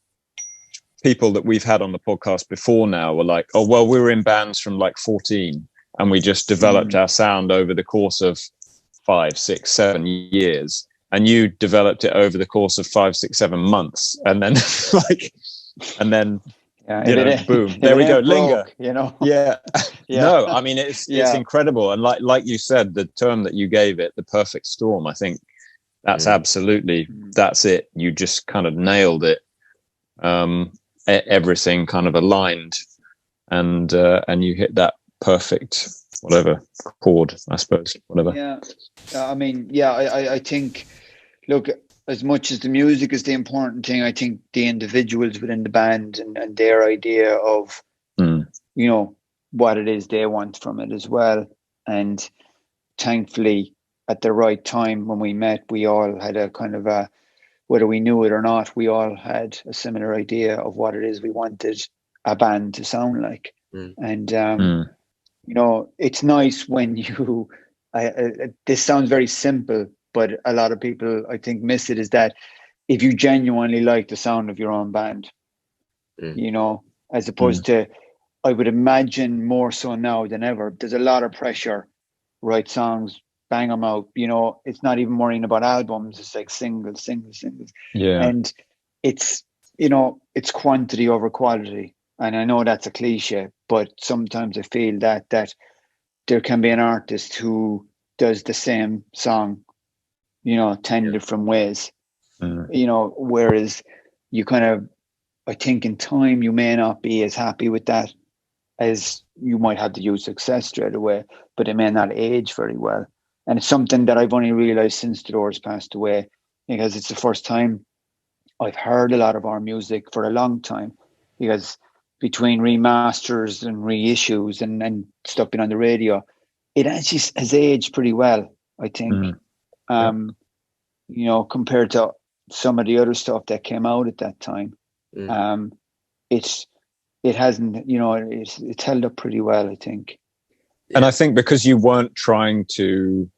A: people that we've had on the podcast before now were like, oh, well, we were in bands from like 14 and we just developed our sound over the course of 5, 6, 7 years. And you developed it over the course of 5, 6, 7 months. And then boom, there we go. Linger,
B: you know?
A: Yeah. No, I mean, it's incredible. And like you said, the term that you gave it, the perfect storm, I think that's absolutely, that's it. You just kind of nailed it. Everything kind of aligned, and you hit that perfect whatever chord, I suppose, whatever.
B: Yeah. I mean, I think, look, as much as the music is the important thing, I think the individuals within the band and their idea of, you know, what it is they want from it as well. And thankfully, at the right time when we met, we all had a kind of a, whether we knew it or not, we all had a similar idea of what it is we wanted a band to sound like. And, you know, it's nice when you, this sounds very simple, but a lot of people, I think, miss it, is that if you genuinely like the sound of your own band, you know, as opposed to, I would imagine more so now than ever, there's a lot of pressure, write songs, bang them out, you know, it's not even worrying about albums, it's like singles.
A: Yeah.
B: And it's, you know, it's quantity over quality. And I know that's a cliche, but sometimes I feel that there can be an artist who does the same song, you know, 10 different ways, you know, whereas you kind of, I think in time you may not be as happy with that as you might have the huge success straight away, but it may not age very well. And it's something that I've only realized since Dolores passed away, because it's the first time I've heard a lot of our music for a long time, because between remasters and reissues and stuff being on the radio, it actually has aged pretty well, I think. You know, compared to some of the other stuff that came out at that time. It hasn't, you know, it's held up pretty well, I think.
A: And I think because you weren't trying to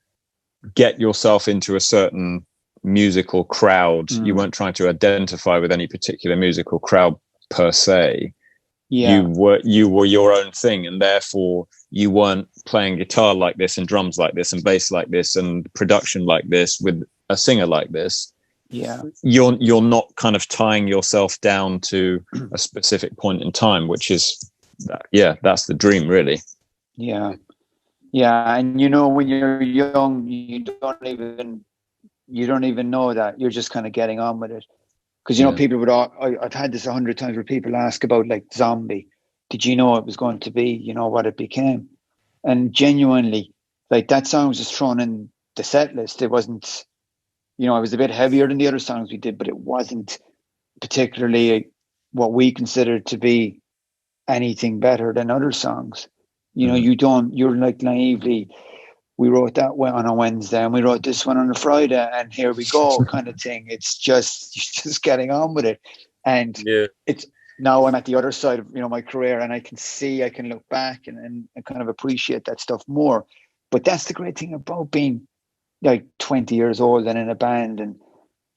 A: get yourself into a certain musical crowd, you weren't trying to identify with any particular musical crowd per se. You were your own thing, and therefore you weren't playing guitar like this and drums like this and bass like this and production like this with a singer like this. You're not kind of tying yourself down to a specific point in time, which is that's the dream, really.
B: And you know, when you're young, you don't even know that, you're just kind of getting on with it. Because, you know, people would, I've had this 100 times where people ask about like Zombie. Did you know it was going to be, you know, what it became? And genuinely, like, that song was just thrown in the set list. It wasn't, you know, it was a bit heavier than the other songs we did, but it wasn't particularly what we considered to be anything better than other songs. You know, you're like naively, we wrote that one on a Wednesday and we wrote this one on a Friday and here we go kind of thing. It's just getting on with it. And it's, now I'm at the other side of, you know, my career, and I can look back and kind of appreciate that stuff more. But that's the great thing about being like 20 years old and in a band and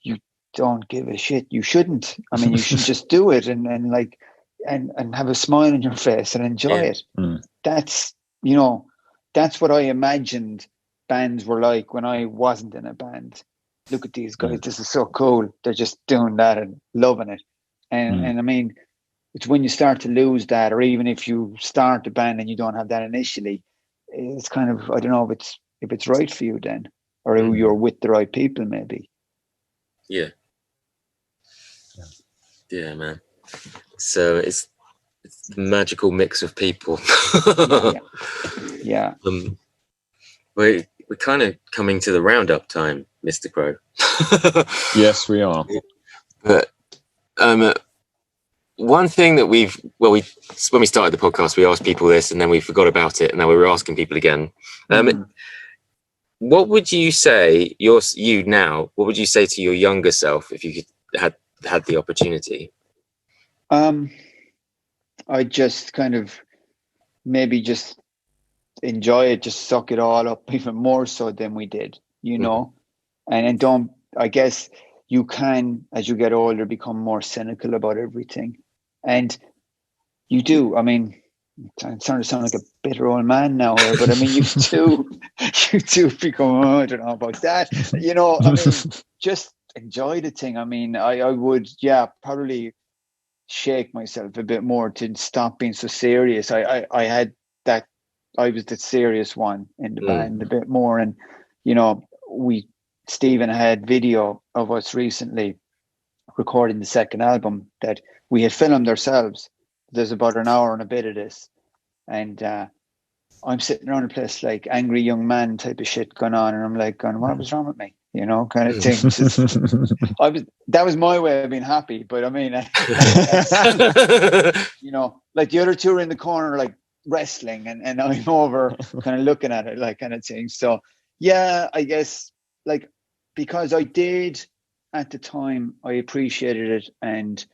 B: you don't give a shit. You shouldn't. I mean, you should just do it and like and have a smile on your face and enjoy it. That's, you know, that's what I imagined bands were like when I wasn't in a band. Look at these guys, this is so cool. They're just doing that and loving it. And I mean, it's when you start to lose that, or even if you start a band and you don't have that initially, it's kind of, I don't know if it's right for you then, or you're with the right people maybe.
C: Yeah, man. So it's the magical mix of people.
B: Yeah.
C: We're kind of coming to the roundup time, Mr. Crow.
A: Yes, we are.
C: But one thing that when we started the podcast, we asked people this, and then we forgot about it, and now we were asking people again. What would you say what would you say to your younger self if you had the opportunity?
B: I just kind of maybe just enjoy it, just suck it all up even more so than we did, you know, and don't, I guess you can, as you get older, become more cynical about everything. And you do, I mean, I'm starting to sound like a bitter old man now here, but I mean, you do become, oh, I don't know about that, you know, I mean, just enjoy the thing. I mean, I would, probably shake myself a bit more to stop being so serious. I had that, I was the serious one in the band a bit more. And, you know, Stephen had video of us recently recording the second album that we had filmed ourselves. There's about an hour and a bit of this. And I'm sitting around the place like angry young man type of shit going on. And I'm like, going, what was wrong with me? You know, kind of thing. That was my way of being happy. But I mean, you know, like the other two are in the corner, like wrestling, and I'm over kind of looking at it, like kind of thing. So yeah, I guess like, because I did at the time, I appreciated it and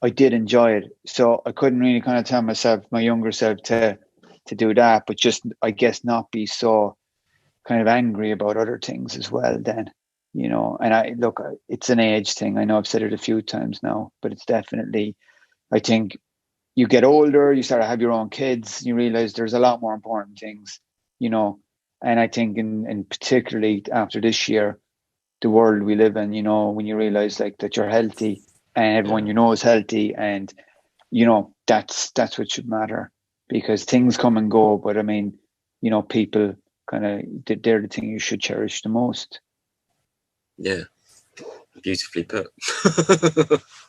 B: I did enjoy it. So I couldn't really kind of tell myself, my younger self, to do that, but just, I guess, not be so kind of angry about other things as well then, you know. And it's an age thing. I know I've said it a few times now, but it's definitely, I think you get older, you start to have your own kids, you realize there's a lot more important things, you know. And I think in particularly after this year, the world we live in, you know, when you realize like that you're healthy and everyone you know is healthy, and you know, that's what should matter, because things come and go, but I mean, you know, people kind of, they're the thing you should cherish the most.
C: Yeah, beautifully put.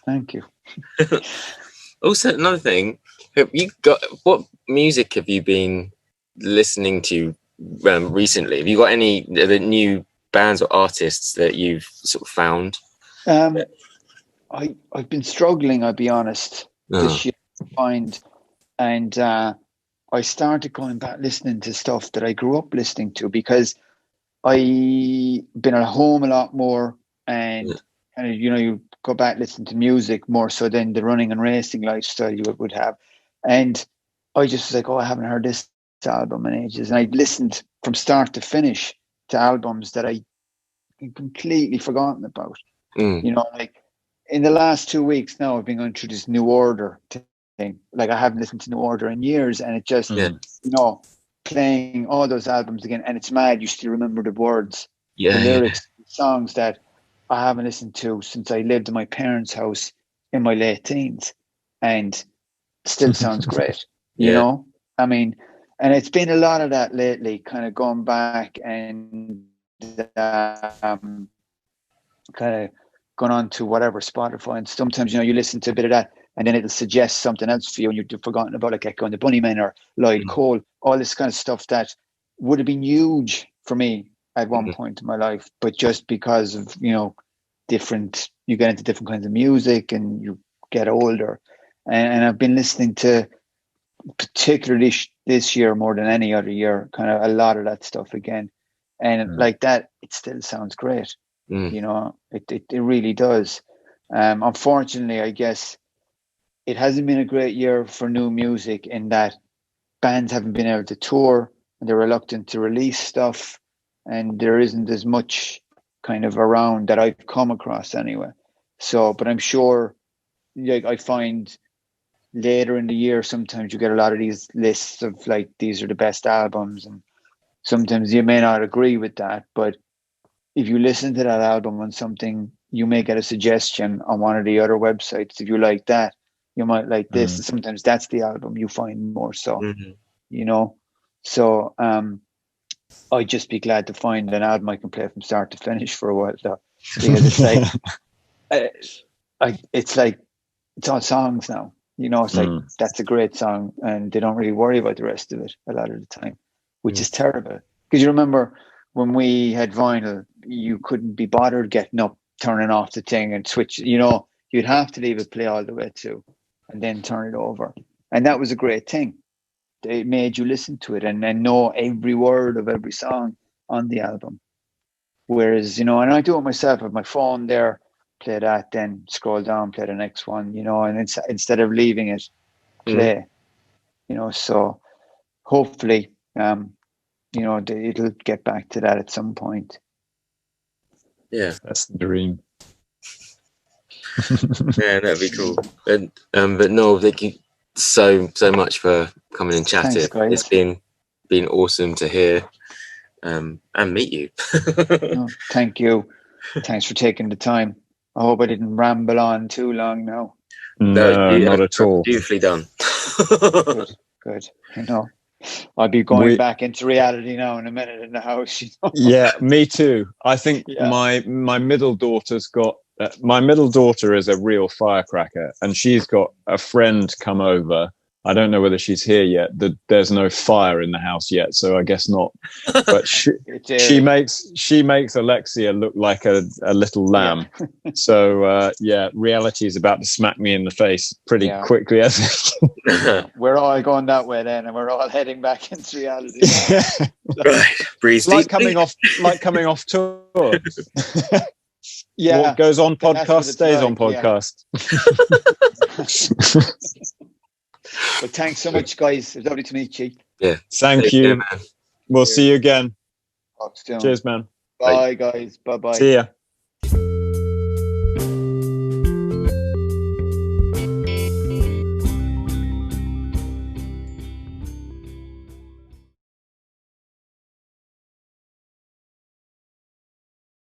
B: Thank you.
C: Also, another thing, what music have you been listening to recently? Have you got any the new bands or artists that you've sort of found?
B: I've been struggling, I'll be honest, this year to find, and I started going back listening to stuff that I grew up listening to, because I've been at home a lot more, and kind of, you know, you go back listening to music more so than the running and racing lifestyle you would have. And I just was like, oh, I haven't heard this album in ages. And I listened from start to finish to albums that I completely forgotten about. You know, like in the last 2 weeks now, I've been going through this New Order thing. Like, I haven't listened to New Order in years, and it just, you know, playing all those albums again, and it's mad. You still remember the words, the lyrics, the songs that I haven't listened to since I lived in my parents' house in my late teens, and still sounds great. You know, I mean, and it's been a lot of that lately, kind of going back and kind of going on to whatever Spotify, and sometimes, you know, you listen to a bit of that and then it'll suggest something else for you and you've forgotten about, like Echo and the Bunnymen or Lloyd Cole, all this kind of stuff that would have been huge for me at one point in my life, but just because of, you know, you get into different kinds of music and you get older, and I've been listening to, particularly this year more than any other year, kind of a lot of that stuff again, and like that, it still sounds great. You know, it really does. Unfortunately, I guess it hasn't been a great year for new music, in that bands haven't been able to tour and they're reluctant to release stuff. and there isn't as much kind of around that I've come across anyway. So, but I'm sure, like, I find later in the year, sometimes you get a lot of these lists of like, these are the best albums, and sometimes you may not agree with that, but if you listen to that album on something, you may get a suggestion on one of the other websites. If you like that, you might like this. And sometimes that's the album you find more so, you know. So I'd just be glad to find an album I can play from start to finish for a while, though, because it's like it's all songs now. You know, it's like that's a great song, and they don't really worry about the rest of it a lot of the time, which is terrible. Because you remember when we had vinyl, you couldn't be bothered getting up, turning off the thing and switch. You know, you'd have to leave it play all the way through, and then turn it over, and that was a great thing. It made you listen to it and know every word of every song on the album. Whereas, you know, and I do it myself with my phone there, play that, then scroll down, play the next one, you know, and it's, instead of leaving it play, you know. So hopefully, you know, it'll get back to that at some point.
C: Yeah,
A: that's the dream.
C: Yeah, that'd be cool. And but Noel, thank you so much for coming and chatting. It's been awesome to hear and meet you.
B: No, thank you. Thanks for taking the time. I hope I didn't ramble on too long now.
A: No, not at all.
C: Beautifully done.
B: Good. You know, I'll be going back into reality now in a minute in the house. You know?
A: Yeah, me too. I think my middle daughter's got. My middle daughter is a real firecracker, and she's got a friend come over. I don't know whether she's here yet. There's no fire in the house yet, so I guess not. But she makes Alexia look like a little lamb. Yeah. So reality is about to smack me in the face pretty quickly, I think.
B: We're all going that way then, and we're all heading back into reality.
C: Right, breeze.
A: Like coming off tour.
B: Yeah,
A: what goes on podcast stays on podcast.
B: But thanks so much, guys. It's lovely to meet you.
C: Yeah,
A: thank you. Man. We'll see you again.
B: Talk soon.
A: Cheers, man.
B: Bye, guys. Bye.
A: See ya.